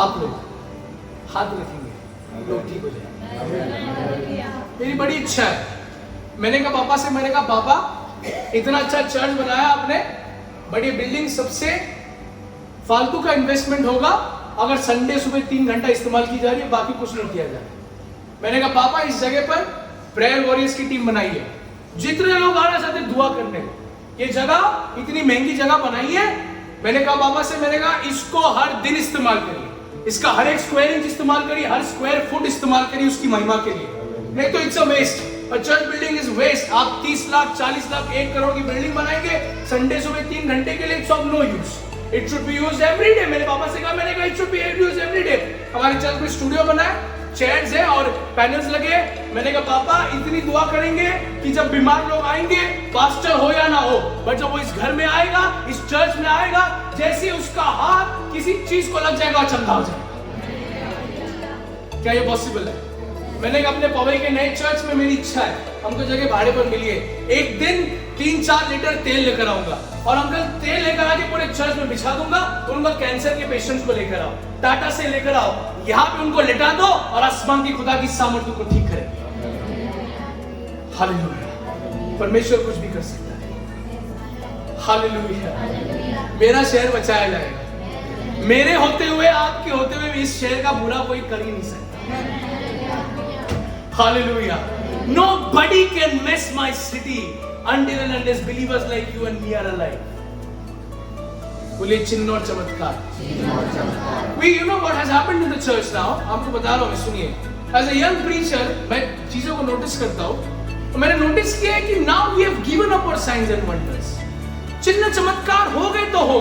Speaker 2: आप लोग हाथ रखेंगे, लोग ठीक हो जाएंगे। मेरी बड़ी इच्छा है। मैंने कहा पापा से, मैंने कहा पापा इतना अच्छा चर्च बनाया आपने, बड़ी बिल्डिंग, सबसे फालतू का इन्वेस्टमेंट होगा अगर संडे सुबह 3 घंटा इस्तेमाल की जा रही है, बाकी कुछ नहीं किया जा रहा। मैंने कहा पापा इस जगह पर प्रेयर वॉरियर्स की टीम बनाई है, जितने लोग आना चाहते दुआ करने, ये जगह इतनी महंगी जगह बनाई है। मैंने कहा पापा से, मैंने कहा इसको हर दिन इस्तेमाल करिए, इसका हर एक स्क्वायर इंच इस्तेमाल करिए, हर स्क्वायर फुट इस्तेमाल करिए उसकी महिमा के लिए, नहीं तो it's a waste. A church building is waste. आप 30 लाख 40 लाख 1 करोड़ की बिल्डिंग बनाएंगे संडे सुबह 3 घंटे के लिए, it's of no use. It should be used every day. मेरे पापा से कहा, मैंने कहा it should be used every day. हमारे चर्च में स्टूडियो बना है, चेयर्स है और पैनल्स लगे। मैंने कहा पापा इतनी दुआ करेंगे कि जब बीमार लोग आएंगे, पास्टर हो या ना हो, बट जब वो इस घर में आएगा, इस चर्च में आएगा, जैसे उसका हाथ किसी चीज को लग जाएगा, चंगा हो जाएगा। क्या ये पॉसिबल है? मैंने कहा अपने पवई के नए चर्च में मेरी इच्छा है, हमको जगह भाड़े पर मिली है, एक दिन 3-4 लीटर तेल लेकर आऊंगा और अंकल तेल लेकर आके पूरे चर्च में बिछा दूंगा। उनका कैंसर के पेशेंट्स को लेकर आओ, टाटा से लेकर आओ, यहाँ पे उनको लेटा दो और आसमान की खुदा की सामर्थ्य को ठीक करेंगे। हालेलुया। परमेश्वर कुछ भी कर सकता है। हालेलुया। मेरा शहर बचाया जाएगा। मेरे होते हुए, आपके होते हुए इस शहर का बुरा कोई कर ही नहीं सकता। Hallelujah. Nobody can mess my city until and unless believers like you and me are alive. बोलिए चिन्ह और चमत्कार। You know what has happened in the church now? आपको बता रहा हूँ मैं, सुनिए। As a young preacher, मैं चीजों को नोटिस करता हूँ, तो मैंने नोटिस किया है कि now we have given up our signs and wonders. चिन्ह चमत्कार हो गए तो हो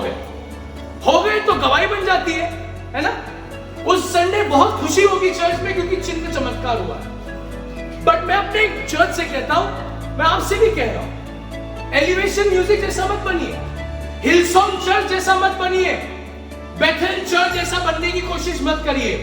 Speaker 2: गए तो गवाही बन जाती है ना? उस संडे बहुत खुशी होगी चर्च में क्योंकि चिन्ह चमत्कार हुआ है। बट मैं अपने चर्च से कहता हूं, मैं आपसे भी कह रहा हूं, एलिवेशन म्यूजिक जैसा मत बनिए, हिलसॉन्ग चर्च जैसा मत बनिए, बेथेल चर्च जैसा बनने की कोशिश मत करिए।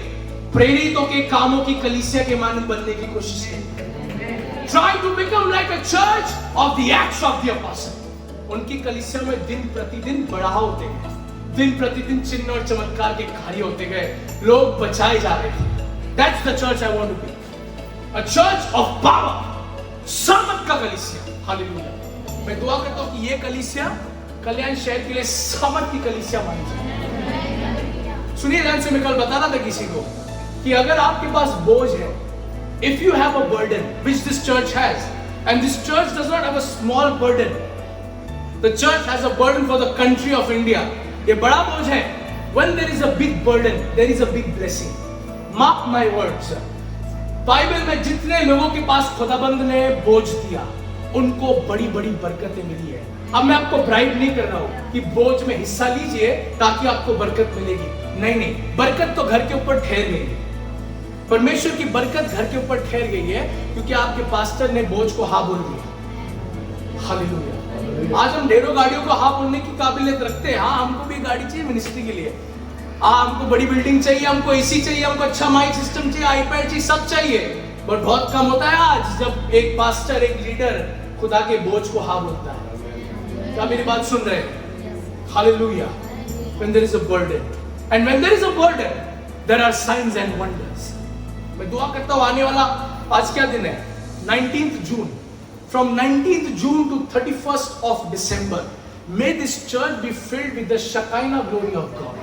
Speaker 2: प्रेरितों के कामों की कलीसिया के मानद बनने की कोशिश करिए। Try to become like a church of the acts of the apostle. उनकी कलीसिया में दिन प्रतिदिन बढ़ाव होते गए, दिन प्रतिदिन चिन्ह और चमत्कार के कार्य होते गए, लोग बचाए जा रहे थे। That's the church I want to be. A church of power. सामर्थ का कलीसिया। हालेलुया। मैं दुआ करता हूं कि ये कलीसिया कल्याण शहर के लिए सामर्थ की कलीसिया मानी जाए। सुनिए ध्यान से, मैं कल बता रहा था किसी को कि अगर आपके पास बोझ है, if you have a burden which this church has, and this church does not have a small burden, the church has a burden for the country of India. ये बड़ा बोझ है। When there is a big burden, there is a big blessing. Mark my words. Bible में जितने लोगों के पास खुदाबंद ने बोझ दिया, उनको बड़ी बड़ी बरकतें मिली है। अब मैं आपको ब्राइब नहीं कर रहा हूं कि बोझ में हिस्सा लीजिए ताकि आपको बरकत मिलेगी। नहीं, बरकत तो घर के ऊपर ठहर गई है। परमेश्वर की बरकत घर के ऊपर ठहर गई है क्योंकि आपके पास्टर ने बोझ को हाँ बोल दिया। हालेलुया। आज हम ढेरों गाड़ियों को हाँ बोलने की काबिलियत रखते हैं। हाँ, हमको भी गाड़ी चाहिए मिनिस्ट्री के लिए, हमको बड़ी बिल्डिंग चाहिए, हमको एसी चाहिए, हमको अच्छा माइक सिस्टम चाहिए, आईपैड चाहिए, सब चाहिए। बट बहुत कम होता है आज जब एक पास्टर, एक लीडर खुदा के बोझ को हाँ बोलता है। क्या मेरी बात सुन रहे हैं? Hallelujah. When there is a burden, and when there is a burden, there are signs and wonders. मैं दुआ करता हूँ आने वाला आज क्या दिन है 19th June. From 19th June to 31st of December, may this church be filled with the Shekinah glory of God.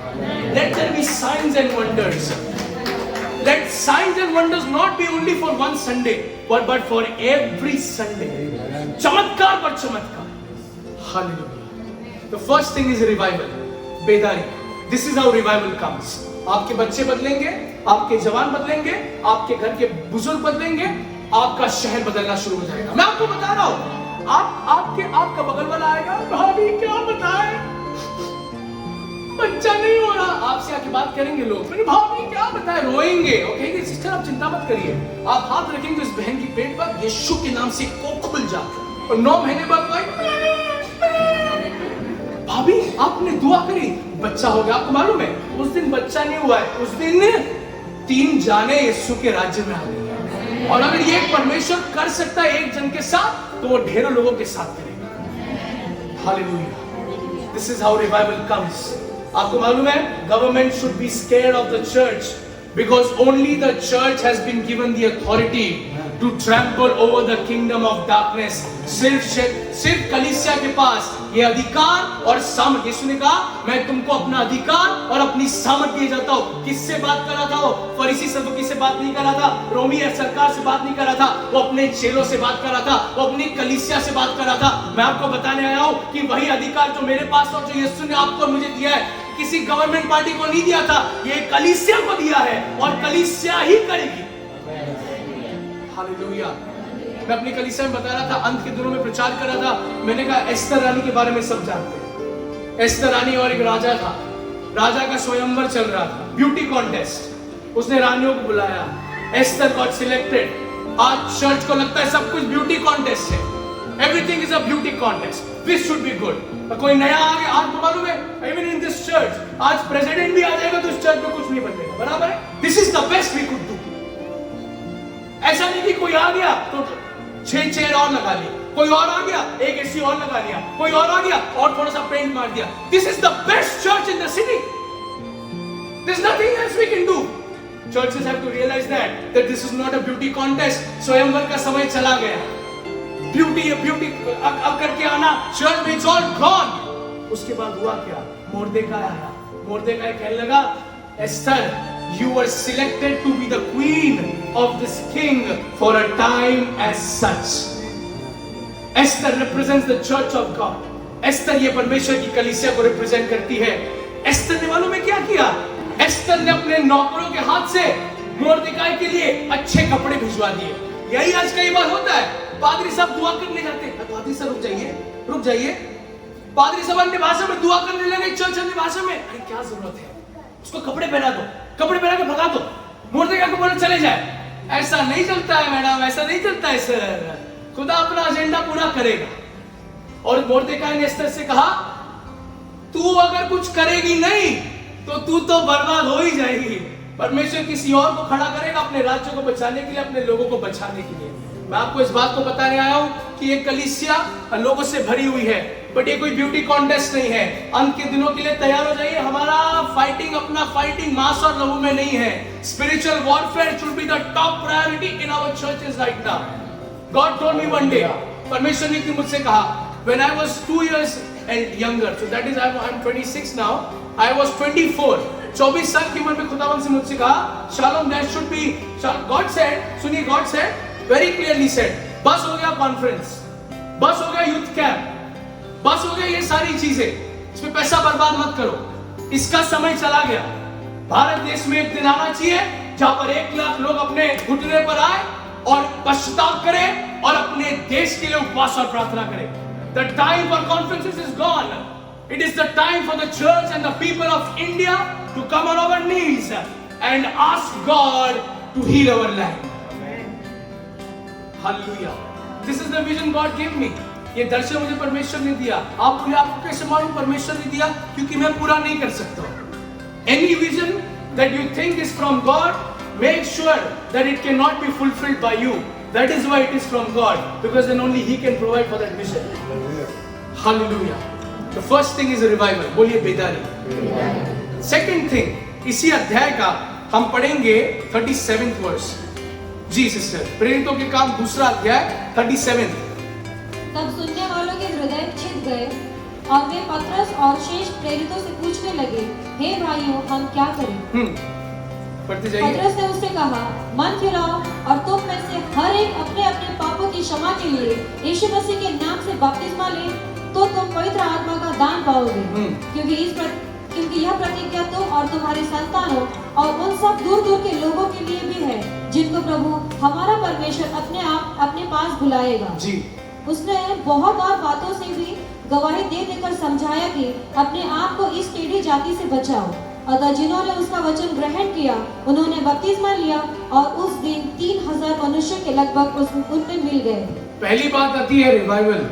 Speaker 2: Let there be signs and wonders. Let signs and wonders not be only for one Sunday, but for every Sunday. चमत्कार पर चमत्कार. Hallelujah. The first thing is revival. बेदारी. This is how revival comes. आपके बच्चे बदलेंगे, आपके जवान बदलेंगे, आपके घर के बुजुर्ग बदलेंगे, आपका शहर बदलना शुरू हो जाएगा. मैं आपको बता रहा हूं, आपका बगल वाला आएगा, भाभी क्या बताएं, बच्चा नहीं हो रहा, आपसे आके बात करेंगे लोग, मेरी भाभी क्या बताएं, रोएंगे और कहेंगे सिस्टर आप चिंता मत करिए, आप हाथ रखेंगे उस बहन की पेट पर, यीशु के नाम से कोख खुल जाता और 9 महीने बाद भाभी आपने दुआ करी बच्चा हो गया. आपको मालूम है उस दिन बच्चा नहीं हुआ है, उस दिन 3 जाने यीशु के राज्य में आ गए. और अगर ये परमेश्वर कर सकता है एक जन के साथ तो वो ढेरों लोगों के साथ करेगा. Hallelujah. This is how revival comes. आपको मालूम है government should be scared of the church because only the church has been given the authority to trample over the kingdom of darkness. सिर्फ कलीसिया के पास ये अधिकार और सामर्थ. यीशु ने कहा मैं तुमको अपना अधिकार और अपनी सामर्थ दिए जाता हूं. किससे बात कर रहा था? वो फरीसी सदूकी से बात नहीं कर रहा था, रोमी सरकार से बात नहीं कर रहा था, वो अपने चेलों से बात कर रहा था, वो अपनी कलीसिया से बात कर रहा था. मैं आपको बताने आया हूं कि वही अधिकार जो मेरे पास और जो यीशु ने आपको मुझे दिया है किसी गवर्नमेंट पार्टी को नहीं दिया था, ये कलीसिया को दिया है और कलीसिया ही करेगी. हालेलुया. मैं अपनी कलीसिया में बता रहा था, अंत के दिनों में प्रचार कर रहा था. मैंने कहा एस्तर रानी के बारे में सब जानते हैं. एस्तर रानी और एक राजा था, राजा का स्वयंवर चल रहा था, ब्यूटी कॉन्टेस्ट. उसने रानियों को बुलाया, एस्तर गॉट सिलेक्टेड. आज चर्च को लगता है सब कुछ ब्यूटी कॉन्टेस्ट है, everything is a beauty contest, this should be good. कोई नया आ गया, आज मालूम है इवन इन दिस चर्च आज प्रेसिडेंट भी आ जाएगा तो इस चर्च में कुछ नहीं बदलेगा. बराबर है. This is the best we could do. ऐसा नहीं कि कोई आ गया तो 6 चेयर और लगा ली, कोई और आ गया 1 एसी और लगा लिया, कोई और आ गया और थोड़ा सा पेंट मार दिया. This is the best church in the city. There is nothing else we can do. Churches have to realize that this is not a beauty contest. स्वयंवर का समय चला गया. ब्यूटी अब करके आना, चर्च में इट्स ऑल गॉन. उसके बाद हुआ क्या? मोर्देकाई आया. मोर्देकाई कहने लगा Esther you were selected to be the queen of this king for a time as such. Esther represents the church of God. Esther ये परमेश्वर की कलीसिया को रिप्रेजेंट करती है. एस्तर ने मालूम है क्या किया? एस्तर ने अपने नौकरों के हाथ से मोर्देकाई के लिए अच्छे कपड़े भिजवा दिए. यही आज कई बार होता है, पादरी साहब दुआ करने जाते हैं, पादरी साहब रुक जाइए. पादरी साहब अन्य भाषा में दुआ करने लगे, चर्च अन्य भाषा में. अरे क्या जरूरत है, उसको कपड़े पहना दो, कपड़े पहना के भगा दो, मोर्देकाई को बोलो चले जाए. ऐसा नहीं चलता है मैडम, ऐसा नहीं चलता है सर. खुदा अपना एजेंडा पूरा करेगा. और मोर्देकाई ने एस्तर से कहा तू अगर कुछ करेगी नहीं तो तू तो बर्बाद हो ही जाएगी. परमेश्वर किसी और को खड़ा करेगा अपने राज्य को बचाने के लिए, अपने लोगों को बचाने के लिए. मैं आपको इस बात को बताने आया हूं कि ये कलीसिया लोगों से भरी हुई है, बट ये कोई ब्यूटी कॉन्टेस्ट नहीं है. अंत के दिनों के लिए तैयार हो जाइए. हमारा अपना फाइटिंग मांस और लहू में नहीं है. Spiritual warfare should be the top priority in our churches right now. God told me one day, परमेश्वर ने मुझसे कहा, when I was 2 years and younger, so that is I'm 26 now, I was 24. 24 साल की उम्र में खुदावंद से मुझसे कहा, shalom that should be, God said, सुनिए, God said very clearly said, बस हो गया कॉन्फ्रेंस, बस हो गया यूथ कैंप, बस हो गया ये सारी चीजें, इसमें पैसा बर्बाद मत करो, इसका समय चला गया. भारत देश में एक दिन आना चाहिए जहां पर 1 लाख लोग अपने घुटने पर आए और पश्चाताप करें और अपने देश के लिए उपवास और प्रार्थना करें. The time for conferences is gone. It is the time for the church and the people of India to come on our knees and ask God to heal our land. Hallelujah. This is the vision God gave me. ये दर्शन मुझे परमेश्वर ने दिया. आपको कैसे मालूम परमेश्वर ने दिया? क्योंकि मैं पूरा नहीं कर सकता. Any vision that you think is from God, make sure that it cannot be fulfilled by you. That is why it is from God, because then only He can provide for that vision. Hallelujah. The first thing is a revival. बोलिए बेदारी. Second thing, इसी अध्याय का हम पढ़ेंगे 37th verse. जी sister, प्रेरितों के काम दूसरा अध्याय 37।
Speaker 3: तब सुनने वालों के हृदय छिद गए और वे पतरस और शेष प्रेरितों से पूछने लगे, हे भाइयों, हम क्या करें?
Speaker 2: पढ़ते जाइए।
Speaker 3: पतरस ने उससे कहा, मन फिराओ और तुम में से हर एक अपने अपने पापों की क्षमा के लिए यीशु मसीह के नाम से बपतिस्मा ले, तो तुम पवित्र आत्मा का दान पाओगे। क्योंकि यह प्रतिज्ञा तुम और तुम्हारे संतानों और उन सब दूर दूर के लोगों के लिए भी है, जिनको प्रभु हमारा परमेश्वर अपने पास बुलाएगा।
Speaker 2: जी।
Speaker 3: उसने बहुत और बातों से भी गवाही दे देकर समझाया कि अपने आप को इस टेढ़ी जाति से बचाओ। अतः जिन्होंने उसका वचन ग्रहण किया, उन्होंने बपतिस्मा लिया और उस दिन 3000 मनुष्य के लगभग उनमें मिल गए।
Speaker 2: पहली बात आती है रिवाइवल,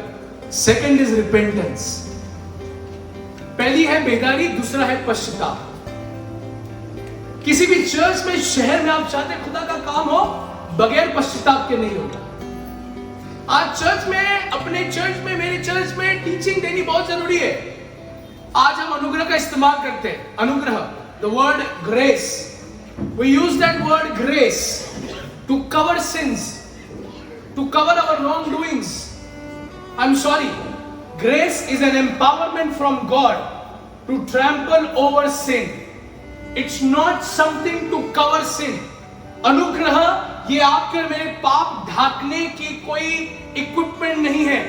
Speaker 2: सेकंड इज रिपेंटेंस। पहली है बेदारी, दूसरा है पश्चाताप। किसी भी चर्च में, शहर में आप चाहते खुदा का काम हो, बगैर पश्चाताप के नहीं होगा। आज चर्च में, अपने चर्च में, मेरे चर्च में टीचिंग देनी बहुत जरूरी है। आज हम अनुग्रह का इस्तेमाल करते हैं। अनुग्रह, the word grace, we use that word grace to cover sins, to cover our wrong doings. I am sorry, grace is an empowerment from God to trample over sin. It's not something to cover sin. अनुग्रह ये आपके और मेरे पाप ढाकने की कोई equipment नहीं है।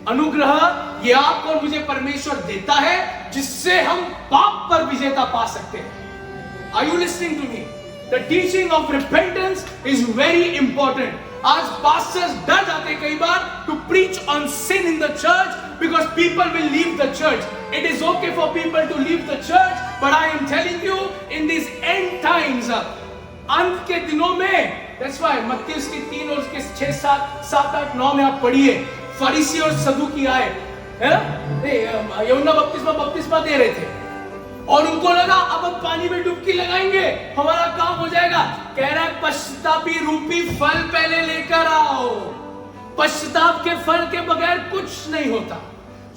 Speaker 2: अनुग्रह ये आपको और मुझे परमेश्वर देता है, जिससे हम पाप पर विजेता पा सकते हैं। Are you listening to me? The teaching of repentance is very important. आज pastors डर जाते कई बार to preach on sin in the church because people will leave the church. It is okay for people to leave the church, but I am telling you, in these end times, अंत के दिनों में, that's why मत्ती उसकी 3 और उसके 6, 7, 8, 9 में आप पढ़िए, फरीसी और सदूकी आए, है ना? यूहन्ना बपतिस्मा दे रहे थे और उनको लगा अब हम पानी में डुबकी लगाएंगे, हमारा काम हो जाएगा। कह रहा है पश्चातापी रूपी फल पहले लेकर आओ। पश्चाताप के फल के बगैर कुछ नहीं होता।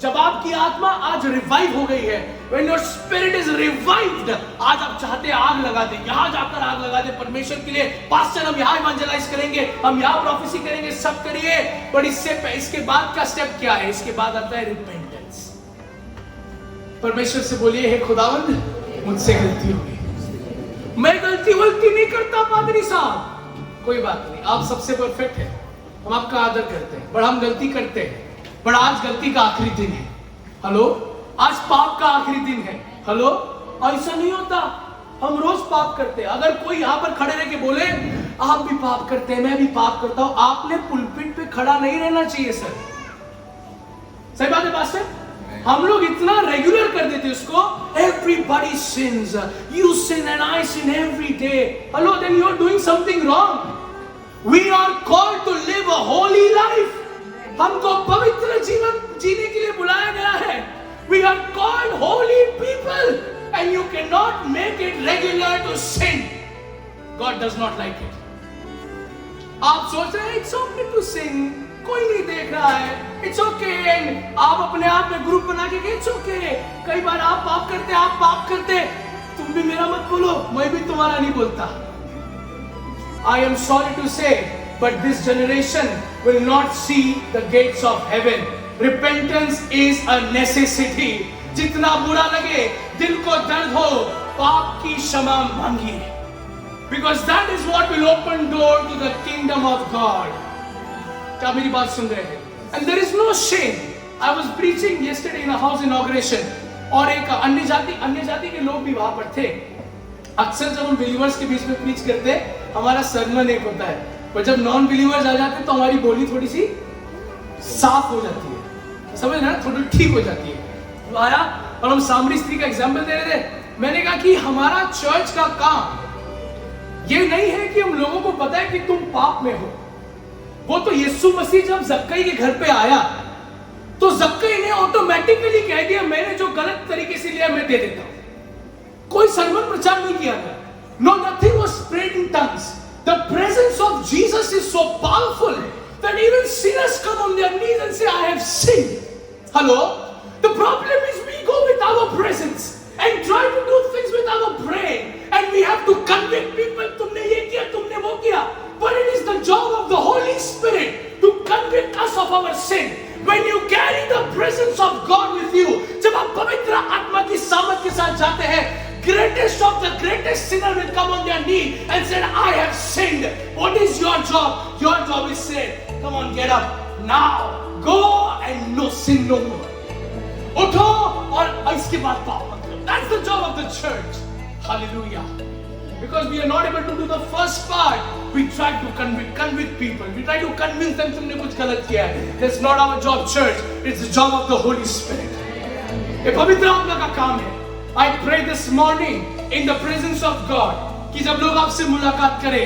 Speaker 2: जब आपकी आत्मा आज रिवाइव हो गई है, when your spirit is revived, आज आप चाहते हैं आग लगा दे, यहाँ जाकर आग लगा दे परमेश्वर के लिए। पास्टर हम यहाँ इवेंजलाइज करेंगे, हम यहाँ प्रोफेसी करेंगे, सब करिए, पर इसके बाद का स्टेप क्या है? इसके बाद आता है रिपेंटेंस। परमेश्वर से बोलिए, हे खुदावंद, मुझसे गलती हो गई, मैं गलती नहीं करता पादरी साहब। कोई बात नहीं, आप सबसे परफेक्ट है, हम आपका आदर करते हैं, पर हम गलती करते हैं। पर आज गलती का आखिरी दिन है। हेलो, आज पाप का आखिरी दिन है। हेलो, ऐसा नहीं होता, हम रोज पाप करते हैं। अगर कोई यहाँ पर खड़े रह के बोले आप भी पाप करते हैं, मैं भी पाप करता हूं, आपने पुलपिट पे खड़ा नहीं रहना चाहिए सर। सही बात है पास्टर? हम लोग इतना रेगुलर कर देते उसको, everybody sins, you sin and I sin every day. Hello, then you are doing something wrong. We are called to live a holy life. हमको पवित्र जीवन जीने के लिए बुलाया गया है। We are called holy people, and you cannot make it regular to sin. God does not like it. आप सोच रहे हैं it's okay to sin, कोई नहीं देख रहा है, it's okay, आप अपने आप में ग्रुप बना के it's okay, कई बार आप पाप करते, तुम भी मेरा मत बोलो, मैं भी तुम्हारा नहीं बोलता। I am sorry to say, but this generation will not see the gates of heaven. Repentance is a necessity. जितना बुरा लगे, दिल को दर्द हो, पाप की क्षमा मांगिए, because that is what will open door to the kingdom of God. क्या मेरी बात सुन रहे हैं? And there is no shame. I was preaching yesterday in a house inauguration, और एक अन्य जाति के लोग भी वहां पर थे। अक्सर जब हम बिलीवर्स के बीच में प्रीच करते हैं, हमारा सरमन एक होता है, पर जब नॉन बिलीवर्स आ जाते हैं तो हमारी बोली थोड़ी सी साफ हो जाती है, समझ ना, थोड़ी ठीक हो जाती है। वो आया और हम सामरी स्त्री का एग्जाम्पल दे रहे थे। मैंने कहा कि हमारा चर्च का काम ये नहीं है कि हम लोगों को बताए कि तुम पाप में हो। वो तो यीशु मसीह जब जक्कई के घर पे आया तो जक्कई ने ऑटोमेटिकली कह दिया, मैंने जो गलत तरीके से लिया मैं दे देता हूं। कोई सरमन प्रचार नहीं किया गया। No, nothing was spread in tongues. The presence of Jesus is so powerful that even sinners come on their knees and say, I have sinned. Hello? The problem is we go with our presence and try to do things with our brain and we have to convict people. तुमने ये किया, तुमने वो किया. But it is the job of the Holy Spirit to convict us of our sin. When you carry the presence of God with you, जब आप पवित्र आत्मा की सामर्थ के साथ जाते हैं, greatest of the greatest sinner will come on their knee and say, I have sinned. What is your job? Your job is say, come on, get up now, go and no sin no more. उठो और इसके बाद पाप मत करो. That's the job of the church. Hallelujah. Because we are not able to do the first part, we try to convict people. We try to convince them तुमने कुछ गलत किया है. That's not our job, church. It's the job of the Holy Spirit. ये पवित्र आत्मा का काम है. I pray this morning in the presence of God कि जब लोग आपसे मुलाकात करें,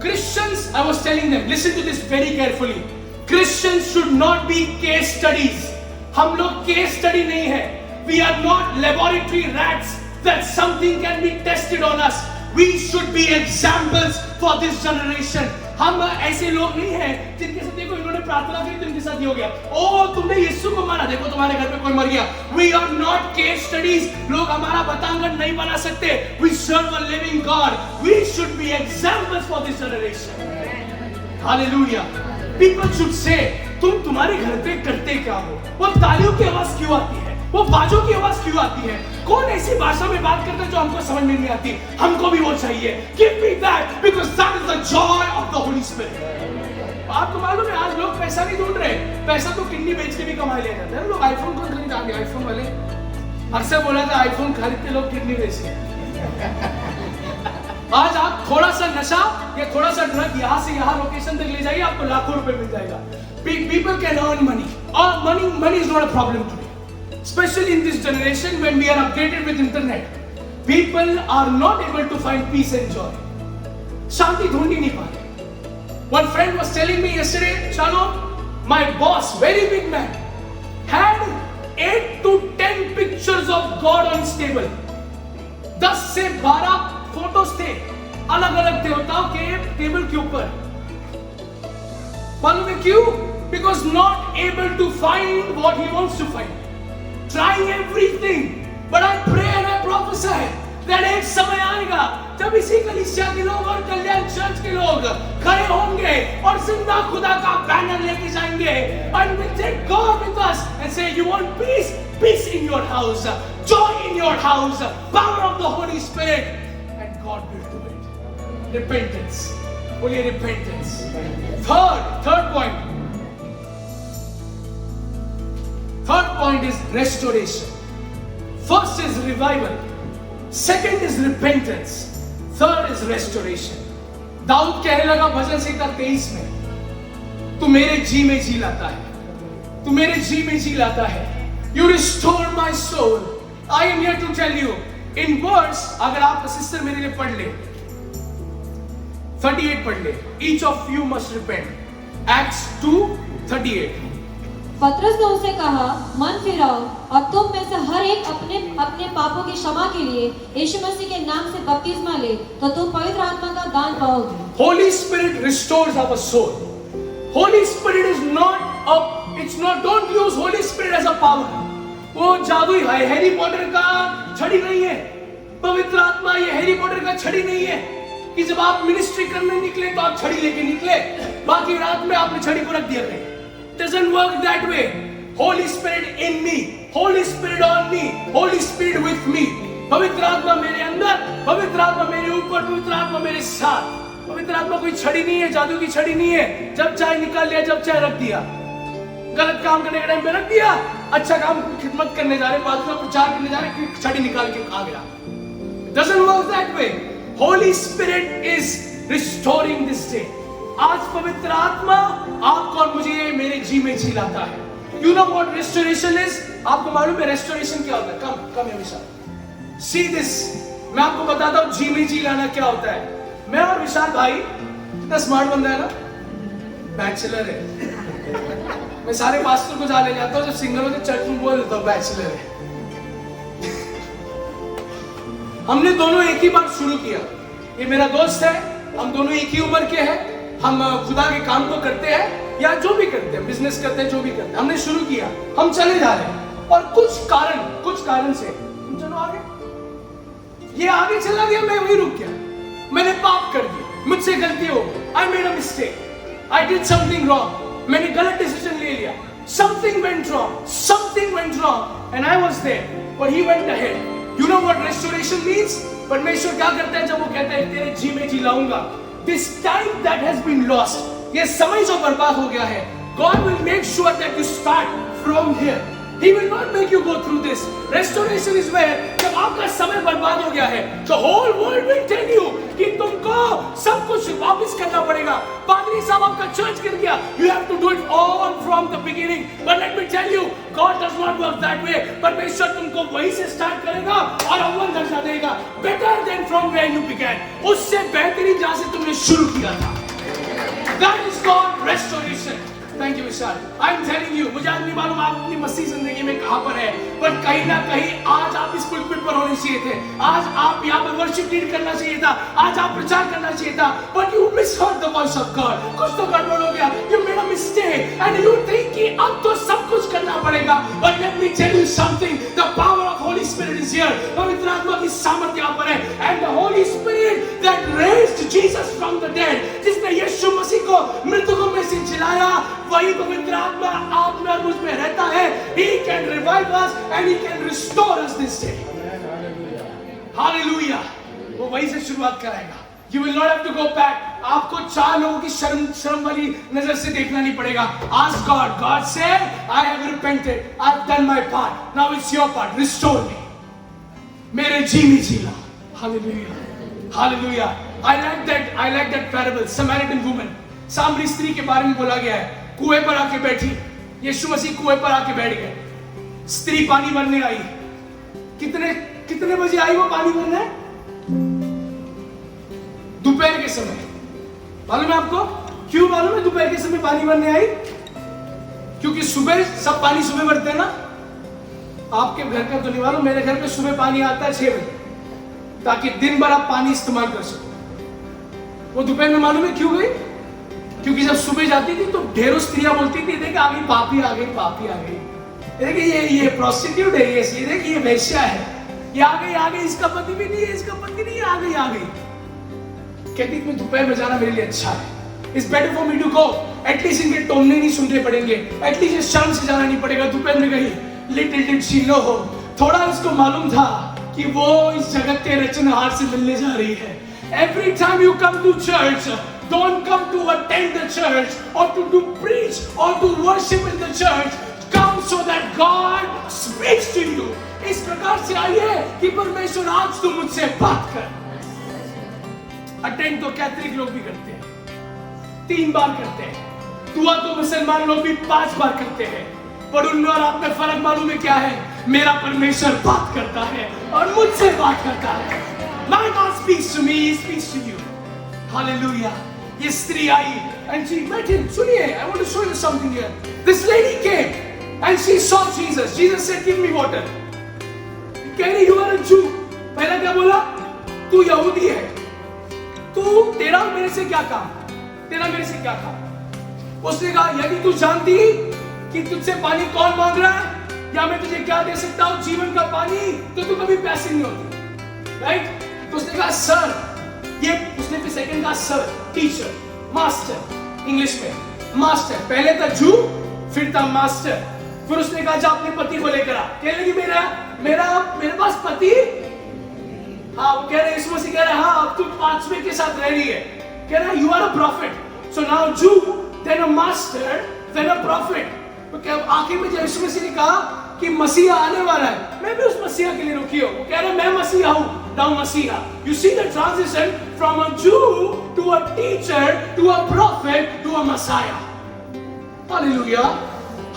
Speaker 2: Christians, I was telling them, listen to this very carefully. Christians should not be case studies. हम लोग केस स्टडी नहीं है. We are not laboratory rats that something can be tested on us. We should be examples for this generation. हम ऐसे लोग नहीं हैं जिनके साथ देखो इन्होंने प्रार्थना की तो इनके साथ ये हो गया. ओ तुमने यीशु को माना, देखो तुम्हारे घर पे कोई मर गया. We are not case studies. लोग हमारा बतांगन नहीं बना सकते. We serve a living God. We should be examples for this generation. Hallelujah. People should say, तुम तुम्हारे घर पे करते क्या हो? वो तालियों की आवाज क्यों आती है? वो बाजों की आवाज क्यों आती है? कौन ऐसी भाषा में बात करता है जो हमको समझ में नहीं आती? हमको भी वो चाहिए. Give me that because that is the joy of the Holy Spirit. आपको मालूम है आज लोग पैसा नहीं ढूंढ रहे. पैसा तो किडनी बेच के भी कमा ले जाते हैं. लोग आईफोन कौन खरीद आगे? आईफोन वाले अक्सर बोला था आईफोन खरीदते लोग किडनी बेचते. आज आप थोड़ा सा नशा या थोड़ा सा ड्रग यहाँ से यहाँ लोकेशन तक ले जाइए, आपको लाखों रुपए मिल जाएगा. People can earn money. Money is not a problem today. Especially in this generation when we are updated with internet. People are not able to find peace and joy. शांति ढूंढ ही नहीं पा रहे. One friend was telling me yesterday, Shalom, my boss, very big man, had 8 to 10 pictures of God on his table. 10 से 12 photos थे अलग अलग देवताओं के टेबल के ऊपर. मालूम है क्यों? Because not able to find what he wants to find. Trying everything. But I pray and I prophesy that एक समय आएगा जब इसी कलीसिया के लोग और कल्याण चर्च के लोग खड़े होंगे और जिंदा खुदा का बैनर लेके जाएंगे. And we'll take God with us and say, you want peace? Peace in your house. Joy in your house. Power of the Holy Spirit. God will do it. Repentance. Only repentance. Third point. Third point is restoration. First is revival. Second is repentance. Third is restoration. Dawood कहने लगा भजन संहिता 23 में, तू मेरे जी में जी लाता है. तू मेरे जी में जी लाता है. You restore my soul. I am here to tell you. In verse, अगर आप सिस्टर मेरे लिए पढ़ ले, 38 पढ़ ले. Each of you must repent. Acts 2:38.
Speaker 3: पतरस ने उसे कहा, मन फिराओ और तुम में से हर एक अपने अपने पापों की क्षमा के लिए यीशु मसीह के नाम से बपतिस्मा ले, तो तुम पवित्र आत्मा का दान पाओगे.
Speaker 2: Holy Spirit restores our soul. Holy Spirit is not a, it's not, don't use Holy Spirit as a power. वो जादुई है, हैरी पॉटर का छड़ी नहीं है. पवित्र आत्मा ये हैरी पॉटर का छड़ी नहीं है कि जब आप मिनिस्ट्री करने निकले तो आप छड़ी लेके निकले, बाकी रात में आपने छड़ी को रख दिया कहीं. Doesn't work that way. Holy Spirit in me, Holy Spirit on me, Holy Spirit with me. पवित्र आत्मा मेरे अंदर, पवित्र आत्मा मेरे ऊपर, पवित्र आत्मा मेरे साथ. पवित्र आत्मा कोई छड़ी नहीं है, जादू की छड़ी नहीं है. जब चाहे निकाल लिया, जब चाहे रख दिया. गलत काम करने के टाइम पे रख दिया, अच्छा काम खिदमत करने जा रहे, बात का प्रचार करने जा रहे, छड़ी निकाल के आ गया. Doesn't work that way. Holy Spirit is restoring this day. आज पवित्र आत्मा आपको और मुझे मेरे जी में जी लाता है. You know what restoration is? आपको मालूम है restoration क्या होता है? Come हमेशा. See this. मैं आपको बताता हूँ जी में जी लाना क्या होता है. मैं और विशाल भाई कितना स्मार्ट बंदा है ना, बैचलर है. मैं सारे पास्टर को जा ले जाता हूँ, जब सिंगल होते चर्च में बोल देता हूँ बैचलर है. हमने दोनों एक ही बार शुरू किया. ये मेरा दोस्त है, हम दोनों एक ही उम्र के हैं. हम खुदा के काम को करते हैं या जो भी करते हैं, बिजनेस करते हैं, जो भी करते हैं. हमने शुरू किया, हम चले जा रहे हैं और कुछ कारण से चलो आगे. ये आगे चला गया, मैं वहीं रुक गया, मैंने पाप कर दिया, मुझसे गलती हो गई, I made a mistake, I did something wrong, मैंने गलत डिसीजन ले लिया, something went wrong and I was there, but he went ahead. You know what restoration means? परमेश्वर क्या करता है जब वो कहता है तेरे जी में जी लाऊंगा, this time that has been lost, ये समय जो बर्बाद हो गया है, God will make sure that you start from here. He will not make you go through this. Restoration is where जब आपका समय बर्बाद हो गया है, the whole world will tell you कि तुमको सब कुछ वापस करना पड़ेगा. पादरी साहब आपका चर्च गिर गया, you have to do it all from the beginning. But let me tell you, God does not work that way. परमेश्वर तुमको वहीं से स्टार्ट करेगा और अव्वल दर्जा देगा. Better than from where you began. उससे बेहतरीन जहाँ से तुमने शुरू किया था. That is called restoration. Thank you, Vishal. I'm telling you, मुझे आज नहीं मालूम आप अपनी मसीह जिंदगी में कहाँ पर है, पर कहीं ना कहीं आज आप इस पुलपिट पर होने चाहिए थे, आज आप यहाँ पर वर्शिप लीड करना चाहिए था, आज आप प्रचार करना चाहिए था, but you misheard the voice of God. कुछ तो गड़बड़ हो गया, you made a mistake, and you think कि अब तो सब कुछ करना पड़ेगा. But let me tell you something, the power of Holy Spirit is here. पवित्र आत्मा की सामर्थ्य यहाँ पर है, and the Holy Spirit that raised Jesus from the dead, जिसने यीशु मसीह को मृतकों में से जिलाया, वही पवित्र आत्मा आप में और मुझ में रहता है. He can revive us and he can restore us this day. Hallelujah. वो वही से शुरुआत कराएगा. You will not have to go back. आपको चार लोगों की शर्म वाली नजर से देखना नहीं पड़ेगा. Ask God. God said, I have repented. I've done my part. Now it's your part. Restore me. मेरे जी में जी ला. Hallelujah. Hallelujah. I like that parable. Samaritan woman. सामरी स्त्री के बारे में बोला गया है. कुएं पर आके बैठी, यीशु मसीह कुएं पर आके बैठ गए. स्त्री पानी भरने आई. कितने बजे आई वो पानी भरने? दोपहर के समय. मालूम है आपको क्यों मालूम है दोपहर के समय पानी भरने आई? क्योंकि सुबह सब पानी सुबह भरते हैं ना. आपके घर का तो नहीं मालूम, मेरे घर पे सुबह पानी आता है 6 बजे, ताकि दिन भर आप पानी इस्तेमाल कर सको. वो दोपहर में मालूम है क्यों गई? क्योंकि जब सुबह जाती थी तो ढेरों स्त्रियां बोलती थी, देख आ गई पापी आ गई, पापी आ गई, देख ये प्रोस्टिट्यूट है, ये देख ये वेश्या है, ये आ गई, इसका पति भी नहीं है, इसका पति नहीं है, आ गई. कहती मैं दोपहर में जाना मेरे लिए अच्छा है. It's better for me to go. At least इनके टोमने नहीं सुनने पड़ेंगे, एटलीस्ट इस शर्म से जाना नहीं पड़ेगा. दोपहर में गई. Little did she know, थोड़ा उसको मालूम था कि वो इस जगत के रचनहार से मिलने जा रही है. Every time you come to church, don't come to attend the church or to preach or to worship in the church. Come so that God speaks to you. इस प्रकार से आइए कि परमेश्वर आज तो मुझसे बात कर. अटेंड तो कैथोलिक लोग भी करते हैं, 3 बार करते हैं. दुआ तो मुसलमान लोग भी 5 बार करते हैं. पर उनमें और आप में फर्क मालूम है क्या है? मेरा परमेश्वर बात करता है और मुझसे बात करता है. My God speaks to me, He speaks to you. Hallelujah. ये स्त्री आई and she met him. सुनिए, I want to show you something here. This lady came and she saw Jesus. Jesus said, "Give me water." कह रही, "You are a Jew." पहला क्या बोला? तू यहूदी है. तेरा मेरे से क्या काम? तेरा मेरे से क्या काम? उसने कहा, यदि तू जानती कि तुझसे पानी कौन मांग रहा है या मैं तुझे क्या दे सकता हूँ जीवन का पानी, तो तू कभी प्यासी नहीं होती. राइट? तो उसने कहा सर, ये उसने फिर सेकंड कहा सर, टीचर, मास्टर. इंग्लिश में मास्टर. पहले था जू, फिर था मास्टर. फिर उसने कहा जा अपने पति को लेकर आ. कहने लगी मेरे पास पति. हाँ, वो कह रहे यीशु मसीह कह रहे हाँ अब तू 5वें के साथ रह रही है. कह रहा you are a prophet. So now Jew, then a master, then a prophet. तो आखिर में यीशु मसीह ने कहा कि मसीहा आने वाला है, मैं भी उस मसीहा के लिए रुकी हूँ. वो कह रहे मैं मसीहा हूँ. Now Messiah. You see the transition from a Jew to a teacher to a prophet to a Messiah. Hallelujah.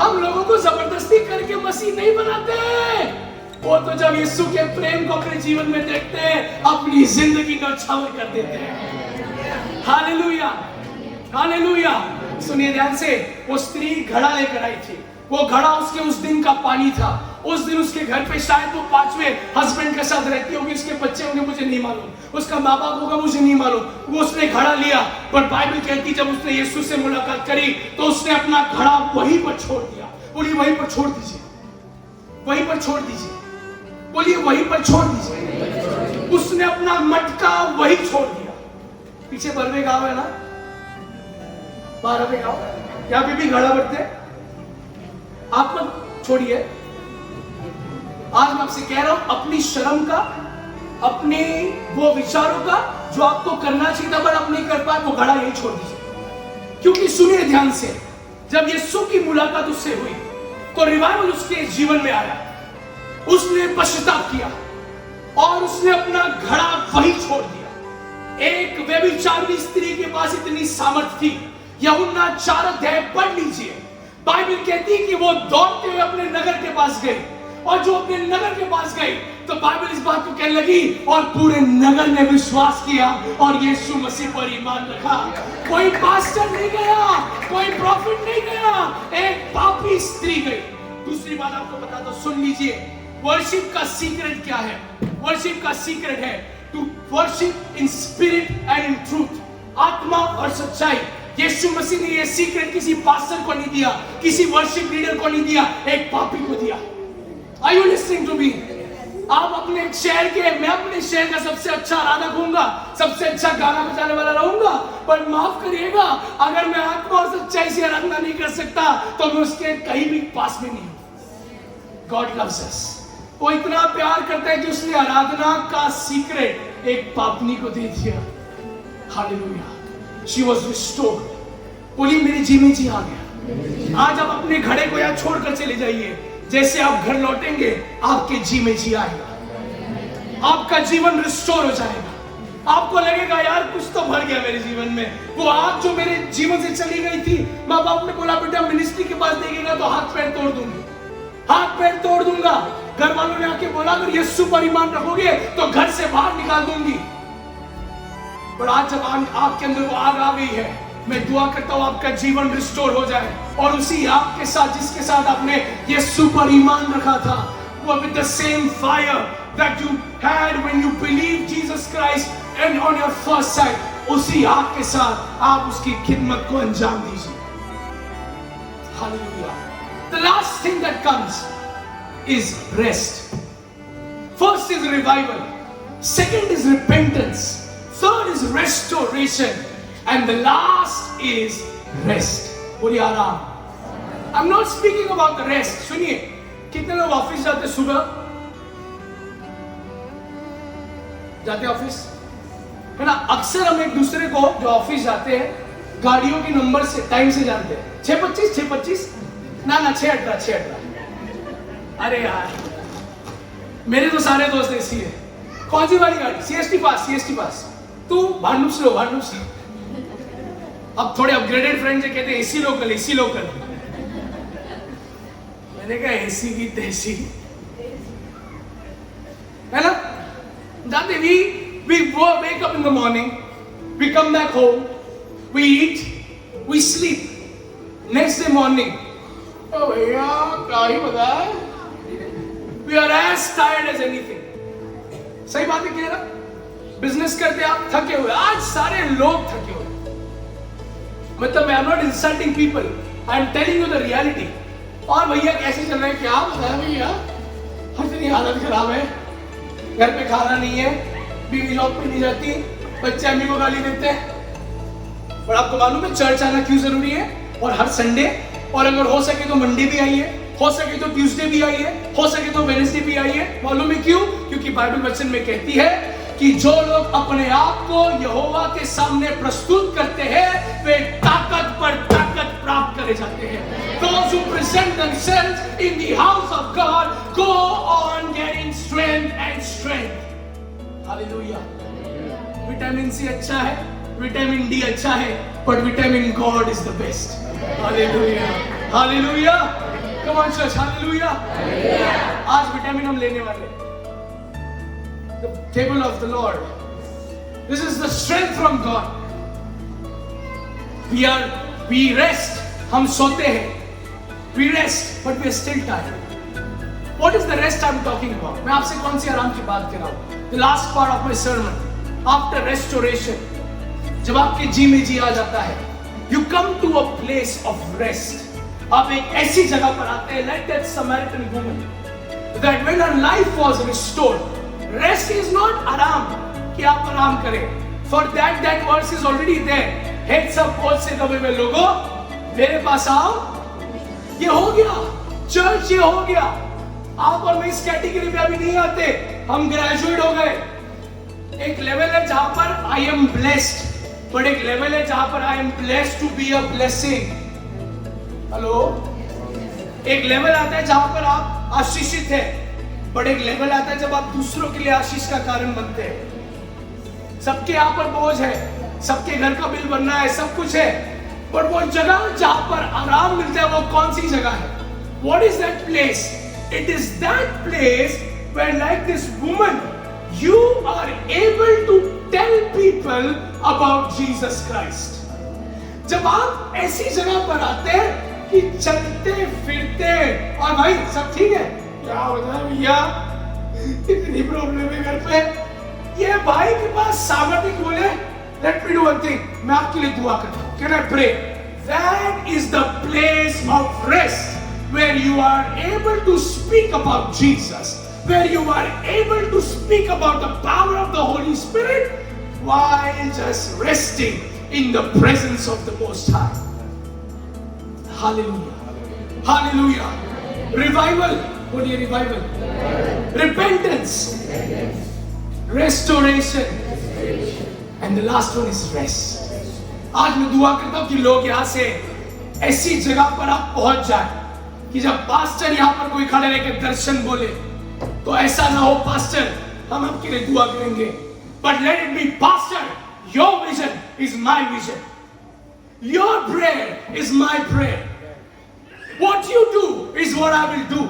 Speaker 2: हम लोगों को जबरदस्ती करके मसीह नहीं बनाते. वो तो जब यीशु के प्रेम को अपने जीवन में देखते हैं, अपनी जिंदगी को छावर कर देते हैं. Hallelujah, hallelujah. सुनिए ध्यान से. वो स्त्री घड़ा लेकर आई थी. वो घड़ा उसके उस दिन का पानी था. उस दिन उसके घर पे शायद वो 5वें हस्बैंड के साथ रहती होगी. उसके बच्चे होंगे मुझे नहीं मालूम, उसका माँ बाप होगा मुझे नहीं मालूम. वो उसने घड़ा लिया. पर बाइबल कहती जब उसने यीशु से मुलाकात करी तो उसने अपना घड़ा वहीं पर छोड़ दिया. बोलिए वहीं पर छोड़ दीजिए, वहीं पर छोड़ दीजिए. बोलिए वहीं पर छोड़ दीजिए. उसने अपना मटका वही छोड़ दिया। पीछे बरवे गांव है ना, 12वें गांव, यहाँ पे भी घड़ा बढ़ते हैं। आप मत छोड़िए। आज मैं आपसे कह रहा हूं, अपनी शर्म का, अपने वो विचारों का जो आपको करना चाहिए था पर आप नहीं कर पाए, वो घड़ा यही छोड़ दीजिए। क्योंकि सुनिए ध्यान से, जब यीशु की मुलाकात उससे हुई तो रिवाइवल उसके जीवन में आया। उसने पश्चाताप किया और उसने अपना घड़ा वही छोड़ दिया। एक व्यभिचारिणी स्त्री के पास इतनी सामर्थ थी, यूहन्ना 4 अध्याय पढ़ लीजिए। बाइबल कहती है कि वो दौड़ते हुए अपने नगर के पास गई, और जो अपने नगर के पास गई तो बाइबल इस बात को कहने लगी, और पूरे नगर ने विश्वास किया और यीशु मसीह पर ईमान रखा। कोई पास्टर नहीं गया, कोई प्रॉफिट नहीं गया, एक पापी स्त्री गई। दूसरी बात आपको बता दो, सुन लीजिए, वर्शिप का सीक्रेट क्या है? वर्शिप का सीक्रेट है to worship in spirit and in truth, आत्मा और सच्चाई। यीशु मसीह ने यह सीक्रेट किसी पास्टर को नहीं दिया, किसी वर्शिप लीडर को नहीं दिया, एक पापी को दिया। Are you listening to me? आप अपने शहर के, मैं अपने शहर का सबसे अच्छा आराधक होऊंगा, सबसे अच्छा गाना बजाने वाला रहूंगा, पर माफ करिएगा, अगर मैं आत्मा और सच्चाई से आराधना नहीं कर सकता तो मैं उसके कहीं भी पास में नहीं हूं। God loves us. वो इतना प्यार करता है कि उसने आराधना का सीक्रेट एक पापनी को दे दिया। हालेलुया। She was restored. बोली मेरे जी में जी आ गया। आज आप अपने घड़े को यहाँ छोड़कर चले जाइए। जैसे आप घर लौटेंगे, आपके जी में जी आएगा, आपका जीवन रिस्टोर हो जाएगा। आपको लगेगा यार कुछ तो भर गया मेरे जीवन में। वो आग जो मेरे जीवन से चली गई थी, माँ बाप ने बोला बेटा मिनिस्ट्री के पास देखेगा तो हाथ पैर तोड़ दूंगी, हाथ पैर तोड़ दूंगा। घर वालों ने आके बोला अगर यीशु पर ईमान रखोगे तो घर से बाहर निकाल दूंगी। पर आज जब आपके अंदर वो आग आ गई है, मैं दुआ करता हूं आपका जीवन रिस्टोर हो जाए, और उसी आग के साथ जिसके साथ आपने यीशु पर ईमान रखा था, वो with the same fire that you had when you believe Jesus Christ and on your first sight, उसी आग के साथ आप उसकी खिदमत को अंजाम दीजिए। Hallelujah. The last thing that comes is rest. First is revival, second is repentance, third is restoration, and the last is rest. बोलिए आराम। I'm not speaking about the rest. सुनिए, कितने लोग ऑफिस जाते सुबह? जाते ऑफिस है ना? अक्सर हम एक दूसरे को जो ऑफिस जाते हैं गाड़ियों के नंबर से टाइम से जानते हैं। 6:25 6:25 ना 6:18 6:18। अरे यार मेरे तो सारे दोस्त ऐसी है। कौन सी वाली गाड़ी? सीएसटी पास। तू भांडू स्लो। अब थोड़े अपग्रेडेड फ्रेंड जो कहते हैं एसी लोकल। मैंने कहा एसी की तैसी है ना। जाते we wake up in the morning, we come back home, we eat, we sleep. Next day morning, oh भैया क्या ही पता है, we are as tired as anything. सही बात है कह रहा। बिजनेस करते आप थके हुए, आज सारे लोग थके हुए। मतलब I am not insulting people, I am telling you the reality. और भैया कैसे चल रहे हैं क्या पता है भैया, इतनी हालत खराब है, घर पे खाना नहीं है, बीवी जॉब पे नहीं जाती, बच्चे अम्मी को गाली देते हैं। और आपको मालूम है चर्च आना क्यों जरूरी है? और हर संडे, और अगर हो सके तो मंडे भी आइए, हो सके तो ट्यूसडे भी आइए, हो सके तो वेडनेसडे भी आइए। मालूम है क्यों? क्योंकि बाइबल वचन में कहती है कि जो लोग अपने आप को यहोवा के सामने प्रस्तुत करते हैं वे ताकत पर ताकत प्राप्त करे जाते हैं। Those who present themselves in the house of God go on getting strength and strength. Hallelujah. Vitamin C अच्छा है, विटामिन डी अच्छा है, but vitamin God is the best. Hallelujah. Hallelujah. Come on church. Hallelujah. आज vitamin हम लेने वाले हैं। The table of the Lord. This is the strength from God. We rest. हम सोते हैं. We rest, but we are still tired. What is the rest I'm talking about? मैं आपसे कौन सी आराम की बात कर रहा हूँ? The last part of my sermon. After restoration, जब आपके जी में जी आ जाता है, you come to a place of rest. आप एक ऐसी जगह पर आते हैं, like that Samaritan woman, that when her life was restored, rest is not आराम कि आप आराम करें. For that verse is already there. Heads up both से कभी में लोगों मेरे पास आओ. ये हो गया चर्च, ये हो गया. आप और मैं इस कैटेगरी में अभी नहीं आते, हम ग्रेजुएट हो गए. एक लेवल है जहां पर आई एम ब्लेस्ड, बट एक लेवल है जहां पर I am blessed to be a blessing. Hello. एक लेवल आता है जहां पर आप आशीषित है, बट एक लेवल आता है जब आप दूसरों के लिए आशीष का कारण बनते हैं. सबके यहाँ पर बोझ है, सबके घर का बिल भरना है, सब कुछ है, पर वो जगह जहां पर आराम मिलता है वो कौन सी जगह है? What is that place? It is that place where, like this woman, you are able to tell people about Jesus Christ. जब आप ऐसी जगह पर आते हैं कि चलते फिरते और भाई सब ठीक है, क्या होता है भैया, इतनी प्रॉब्लम है घर पे, ये भाई के पास सामर्थ्य बोले let me do one thing, मैं आपके लिए दुआ करता हूँ, can I pray? That is the place of rest where you are able to speak about Jesus, where you are able to speak about the power of the Holy Spirit while just resting in the presence of the Most High. Hallelujah. Hallelujah. Revival. बोलिए revival. Repentance. Restoration. And the last one is rest. आज मैं दुआ करता हूं कि लोग यहां से ऐसी जगह पर आप पहुंच जाए कि जब पास्टर यहां पर कोई खड़े रहकर दर्शन बोले तो ऐसा ना हो पास्टर हम आपके लिए दुआ करेंगे, but let it be pastor, your vision is my vision, your prayer is my prayer, what you do is what I will do.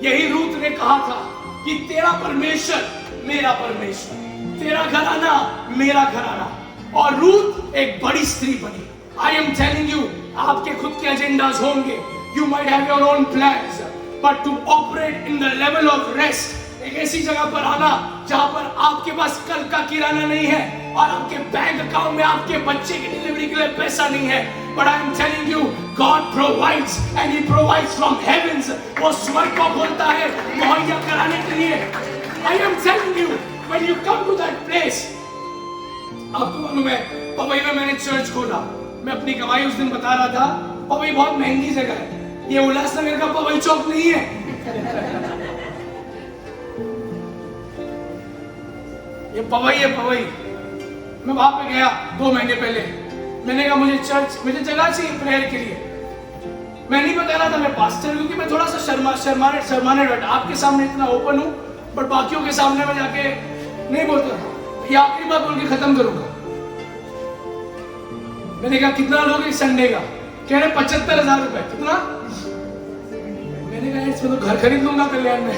Speaker 2: यही रूत ने कहा था कि तेरा परमेश्वर मेरा परमेश्वर, तेरा घराना मेरा घराना. और रूत एक बड़ी स्त्री बनी. I am telling you, आपके खुद के एजेंडास होंगे, you might have your own plans, but to operate in the level of rest, एक ऐसी जगह पर आना जहां पर आपके पास कल का किराना नहीं है और आपके बैंक अकाउंट में आपके बच्चे की डिलीवरी के लिए पैसा नहीं है, but I am telling you, God provides and He provides from heavens. वो स्वर्ग को बोलता है मुहैया कराने के लिए. I am telling you, when you come to that place, आपको मालूम है पवई में मैंने चर्च खोला. मैं अपनी कमाई उस दिन बता रहा था, पवई बहुत महंगी जगह है, ये उल्लासनगर का पवई चौक नहीं है. ये पवई है पवई. मैं वहां पे गया 2 महीने पहले. मैंने कहा मुझे जगह चाहिए प्रेयर के लिए. मैं नहीं बता रहा था मैं पास्टर, क्योंकि मैं थोड़ा सा शर्माने बैठा. आपके सामने इतना ओपन हूं, बट बाकियों के सामने मैं जाके नहीं बोलता था. ये आखिरी बात बोल के खत्म करूंगा. मैंने कहा कितना लोगे संडे का? कह रहे 75,000 रुपए. कितना? मैंने कहा इसमें तो घर खरीद लूंगा कल्याण में.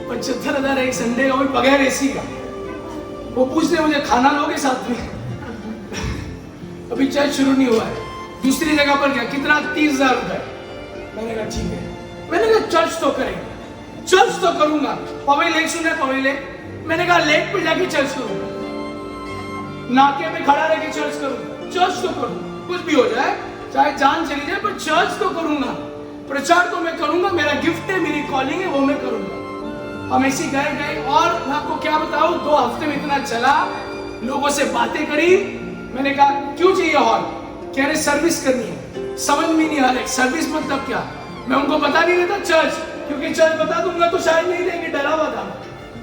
Speaker 2: 75,000 एक संडे का, बगैर एसी का. वो पूछते मुझे खाना लोगे साथ में? अभी चर्च शुरू नहीं हुआ है. दूसरी जगह पर गया, कितना? 30,000 रुपए. मैंने कहा ठीक है. मैंने कहा चर्च तो करेंगे, चर्च तो करूंगा. पवई लेक सुने? पवई लेक. मैंने कहा लेक पे जाके चर्च करूंगा, नाके में खड़ा रह के चर्च करूंगा. चर्च तो करूंगा, कुछ भी हो जाए, चाहे जान चली जाए, पर चर्च तो करूंगा. प्रचार तो मैं करूंगा, मेरा गिफ्ट है, मेरी कॉलिंग है, वो मैं करूंगा. हम ऐसी गए और मैं आपको क्या बताऊं, 2 हफ्ते में इतना चला, लोगों से बातें करी. मैंने कहा क्यों चाहिए हॉल? कह रहे सर्विस करनी है. समझ में नहीं आ रहा सर्विस मतलब क्या. मैं उनको बता नहीं रहता चर्च, क्योंकि चर्च बता दूंगा तो शायद नहीं देंगे, डरा हुआ था.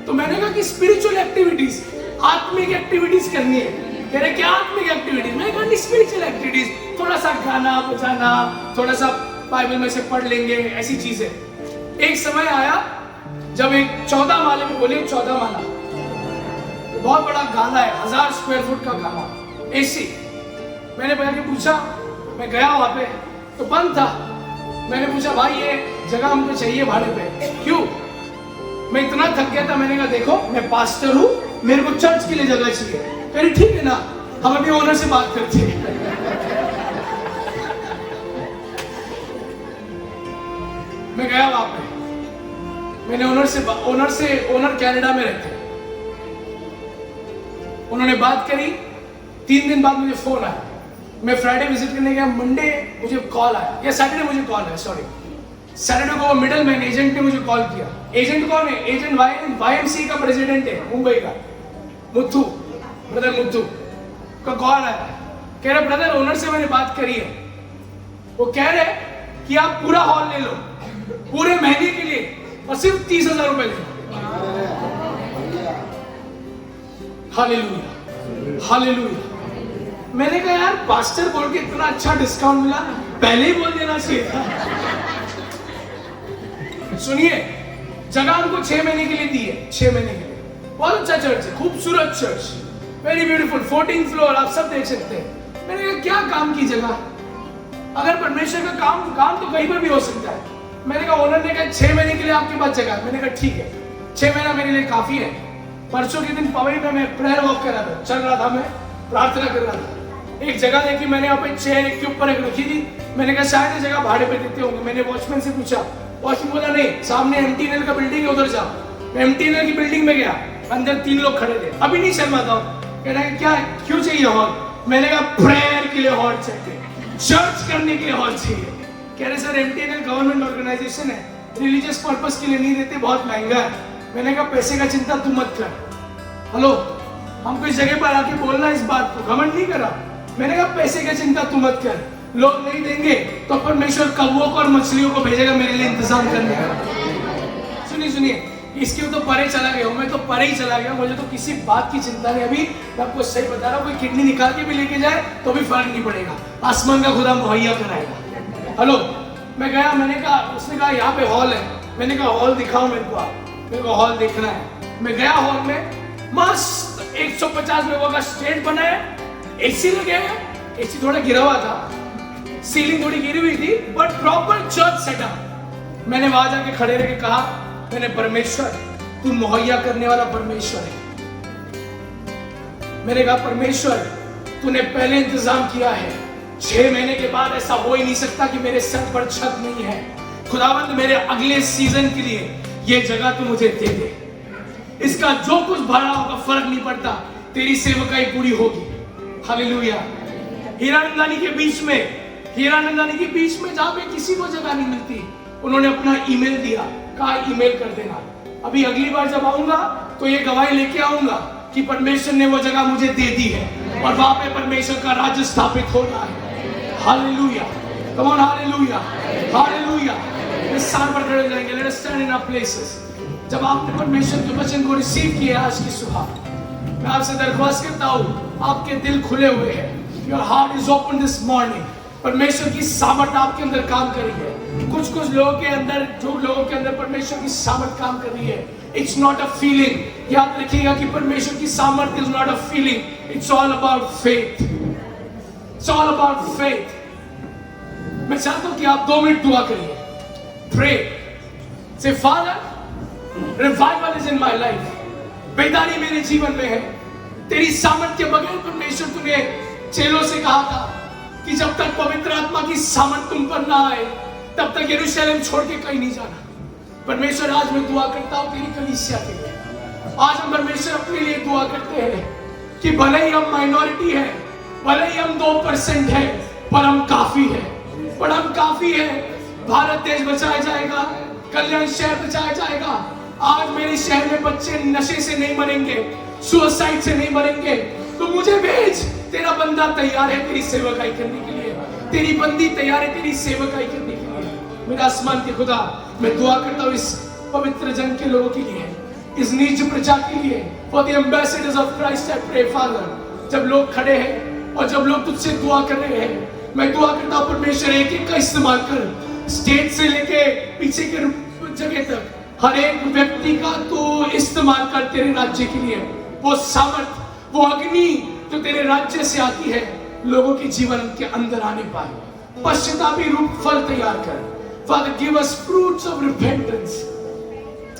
Speaker 2: तो मैंने कहा कि स्पिरिचुअल एक्टिविटीज, आत्मिक एक्टिविटीज करनी है. कह रहे क्या आत्मिक एक्टिविटीज? मैंने कहा स्पिरिचुअल एक्टिविटीज, थोड़ा सा गाना बजाना, थोड़ा सा बाइबल में से पढ़ लेंगे, ऐसी चीजें. एक समय आया जब एक 14 माले में, बोले 14 माला, बहुत बड़ा गाला है, 1000 स्क्वायर फुट का गाला, एसी. मैंने पहले के पूछा, मैं गया वहां पे तो बंद था. मैंने पूछा भाई ये जगह हमको चाहिए भाड़े पे. क्यों? मैं इतना थक गया था. मैंने कहा देखो मैं पास्टर हूं, मेरे को चर्च के लिए जगह चाहिए. कह रही ठीक है ना, हम अभी ओनर से बात करते हैं. मैं गया वहां पे, मैंने ओनर कनाडा में रहते, उन्होंने बात करी. 3 दिन बाद मुझे फोन आया. मैं फ्राइडे विजिट करने गया, मंडे मुझे कॉल आया, या सैटरडे मुझे कॉल आया, सॉरी सैटरडे को वो मिडल मैन एजेंट ने मुझे कॉल किया। एजेंट कौन है? एजेंट YMCA का प्रेसिडेंट है मुंबई का, मुथु, ब्रदर मुथु का कॉल आया। कह रहे ब्रदर ओनर से मैंने बात करी है, वो कह रहे कि आप पूरा हॉल ले लो पूरे महीने के लिए और सिर्फ 30,000 रुपए ले लो। Hallelujah, hallelujah. मैंने कहा यार पास्टर बोल के इतना अच्छा डिस्काउंट मिला, पहले ही बोल देना चाहिए था। सुनिए, जगह हमको 6 महीने के लिए दी है, 6 महीने के लिए। बहुत अच्छा चर्च है, खूबसूरत चर्च, वेरी ब्यूटीफुल, 14 फ्लोर, आप सब देख सकते हैं। मैंने कहा क्या काम की जगह, अगर परमेश्वर का काम तो कहीं पर भी हो सकता है। मैंने कहा ओनर ने कहा 6 महीने के लिए आपके पास जगह है। मैंने कहा ठीक है, 6 महीना मेरे लिए काफी है। परसों के दिन पवई में मैं प्रेयर वॉक कर रहा था, चल रहा था, मैं प्रार्थना कर रहा था। एक जगह देखी मैंने, यहाँ पे चेयर एक के ऊपर एक रखी थी। मैंने कहा शायद ये जगह भाड़े पे देते होंगे। मैंने वॉचमैन से पूछा, वॉचमैन बोला नहीं, सामने MTNL का बिल्डिंग है, उधर जाओ। मैं MTNL की बिल्डिंग में गया, अंदर 3 लोग खड़े थे। अभी नहीं शर्माता हूँ, कह रहा है क्या क्यों चाहिए हॉल? मैंने कहा प्रेयर के लिए हॉल चाहिए, चर्च करने के लिए हॉल चाहिए। कह रहे सर MTNL गवर्नमेंट ऑर्गेनाइजेशन है, रिलीजियस पर्पस के लिए नहीं देते, बहुत महंगा है। मैंने कहा पैसे का चिंता तू मत कर। हेलो, हमको इस जगह पर आके बोलना इस बात को, घमंड नहीं करा। मैंने कहा पैसे का चिंता तू मत कर, लोग नहीं देंगे तो परमेश्वर कौवों को और मछलियों को भेजेगा मेरे लिए इंतजाम करने का। सुनिए, इसके तो परे चला गया हूँ, मैं तो परे ही चला गया, मुझे तो किसी बात की चिंता नहीं। अभी मैं आपको सही बता रहा हूँ, कोई किडनी निकाल के भी लेके जाए तो भी फर्क नहीं पड़ेगा, आसमान का खुदा मुहैया कराएगा। हेलो, मैं गया, मैंने कहा, उसने कहा यहाँ पे हॉल है। मैंने कहा हॉल दिखाओ मेरे को, आप, मेरे को हॉल देखना है। मैं गया हॉल में, मस्त 150 लोगों का स्टेज बना है, AC लगे हैं, AC थोड़ा गिरा हुआ था, सीलिंग थोड़ी गिरी हुई थी, बट प्रॉपर चर्च सेटअप। मैंने वहां जाके खड़े रह के कहा, मैंने परमेश्वर तू मुहैया करने वाला परमेश्वर है। मैंने कहा परमेश्वर तूने पहले इंतजाम किया है, 6 महीने के बाद ऐसा हो ही नहीं सकता कि मेरे सर पर छत नहीं है। खुदावंद मेरे अगले सीजन के लिए ये जगह तू मुझे दे दे, इसका जो कुछ भाड़ा होगा फर्क नहीं पड़ता, तेरी सेवकाई पूरी होगी। हालेलुया। हीरानंदानी के बीच में जहां पे किसी को जगह नहीं मिलती, उन्होंने अपना ईमेल दिया, कहा ईमेल कर देना। अभी अगली बार जब आऊंगा तो ये गवाही लेके आऊंगा कि परमेश्वर ने वो जगह मुझे दे दी है और वहां पे परमेश्वर का राज्य स्थापित हो रहा है। Hallelujah, come on, hallelujah, hallelujah. इस स्थान पर खड़े हो जाएंगे, let us stand in our places. जब आपने परमेश्वर के वचन को रिसीव किया आज की सुबह, मैं आपसे दरख्वास्त करता हूँ, आपके दिल खुले हुए हैं, your heart is open this morning. परमेश्वर की सामर्थ आपके अंदर काम कर रही है। कुछ लोगों के अंदर, जो लोगों के अंदर परमेश्वर की सामर्थ काम कर रही है, इट्स नॉट अ फीलिंग। याद रखिएगा कि परमेश्वर की सामर्थ is not a feeling, it's all about faith, it's all about faith. मैं चाहता हूं कि आप 2 मिनट दुआ करिए, pray, say Father revival is in my life. बेदारी मेरे जीवन में है, तेरी सामर्थ के बगैर परमेश्वर तूने चेलों से कहा था कि जब तक पवित्र आत्मा की सामर्थ तुम पर ना आए तब तक यरूशलेम छोड़ के कहीं नहीं जाना। परमेश्वर आज मैं दुआ करता हूं तेरी कलीसिया के लिए। आज हम परमेश्वर अपने लिए दुआ करते हैं कि भले ही हम माइनॉरिटी है, भले ही हम 2% है, पर हम काफी है, पर हम काफी है। भारत देश बचाया जाएगा, कल्याण शहर बचाया जाएगा। आज मेरे शहर में बच्चे नशे से नहीं मरेंगे, सुसाइड से नहीं मरेंगे। तो मुझे भेज, तेरा बंदा तैयार है तेरी सेवकाई करने के लिए, तेरी बंदी तैयार है तेरी सेवकाई करने के लिए। मेरा आसमान के खुदा, मैं दुआ करता हूँ इस पवित्र जन के लोगों के लिए, इस नीच प्रजा के लिए, for the ambassadors of Christ I pray father. जब लोग खड़े हैं और जब लोग तुझसे दुआ कर रहे हैं, मैं दुआ करता हूँ परमेश्वर एक का इस्तेमाल कर, स्टेज से लेके पीछे के जगह तक हर एक व्यक्ति का तू इस्तेमाल कर तेरे राज्य के लिए। वो सामर्थ, वो अग्नि जो तेरे राज्य से आती है, लोगों के जीवन के अंदर आने पाए। पश्चातापी रूप फल तैयार कर। Father, give us fruits of repentance.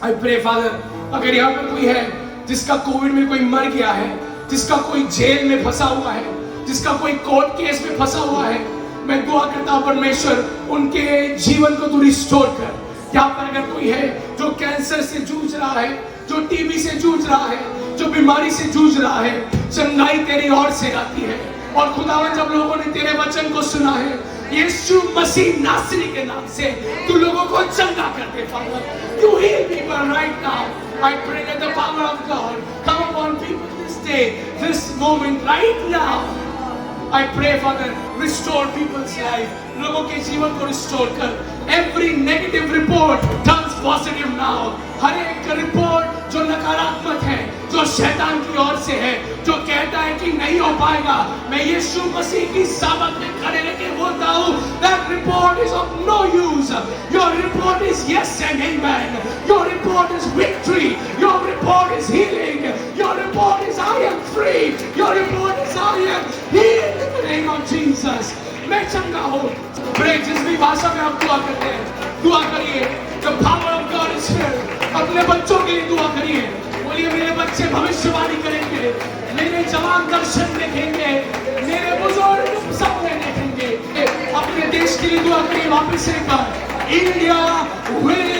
Speaker 2: I pray, Father, अगर यहाँ पर कोई है जिसका कोविड में कोई मर गया है, जिसका कोई जेल में फंसा हुआ है, जिसका कोई कोर्ट केस में फंसा हुआ है, मैं दुआ करता हूँ परमेश्वर उनके जीवन को तू रिस्टोर कर। यहाँ पर अगर कोई है जो कैंसर से जूझ रहा है, जो टीबी से जूझ रहा है, जो बीमारी से जूझ रहा है, चंगाई तेरी ओर से आती है। और खुदावन जब लोगों ने तेरे वचन को सुना है, यीशु मसीह नासरी के नाम से तू लोगों को चंगा कर दे Father. You heal people right now. I pray that the power of God come upon people this day, this moment right now. I pray, Father, restore people's life. लोगों के जीवन को restore कर. Every negative report turns positive now. हर एक report जो नकारात्मक है, जो शैतान की ओर से है, जो कहता है कि नहीं हो पाएगा, मैं यीशु मसीह की सामत में खड़े रह के बोलता हूँ, that report is of no use. Your report is yes and amen. Your report is victory. Your report is healing. Your report is I am free. Your report is I am healed in the name of Jesus. मैं चंगा हूँ। Pray, जिस भी भाषा में आप दुआ करते हैं, दुआ करिए। The power of God is here. अपने बच्चों के लिए दुआ करिए। बोलिए मेरे बच्चे भविष्यवाणी करेंगे, मेरे जवान दर्शन देखेंगे, मेरे बुजुर्ग सपने देखेंगे। अपने देश के लिए दुआ करिए। वापस एक बार, इंडिया विल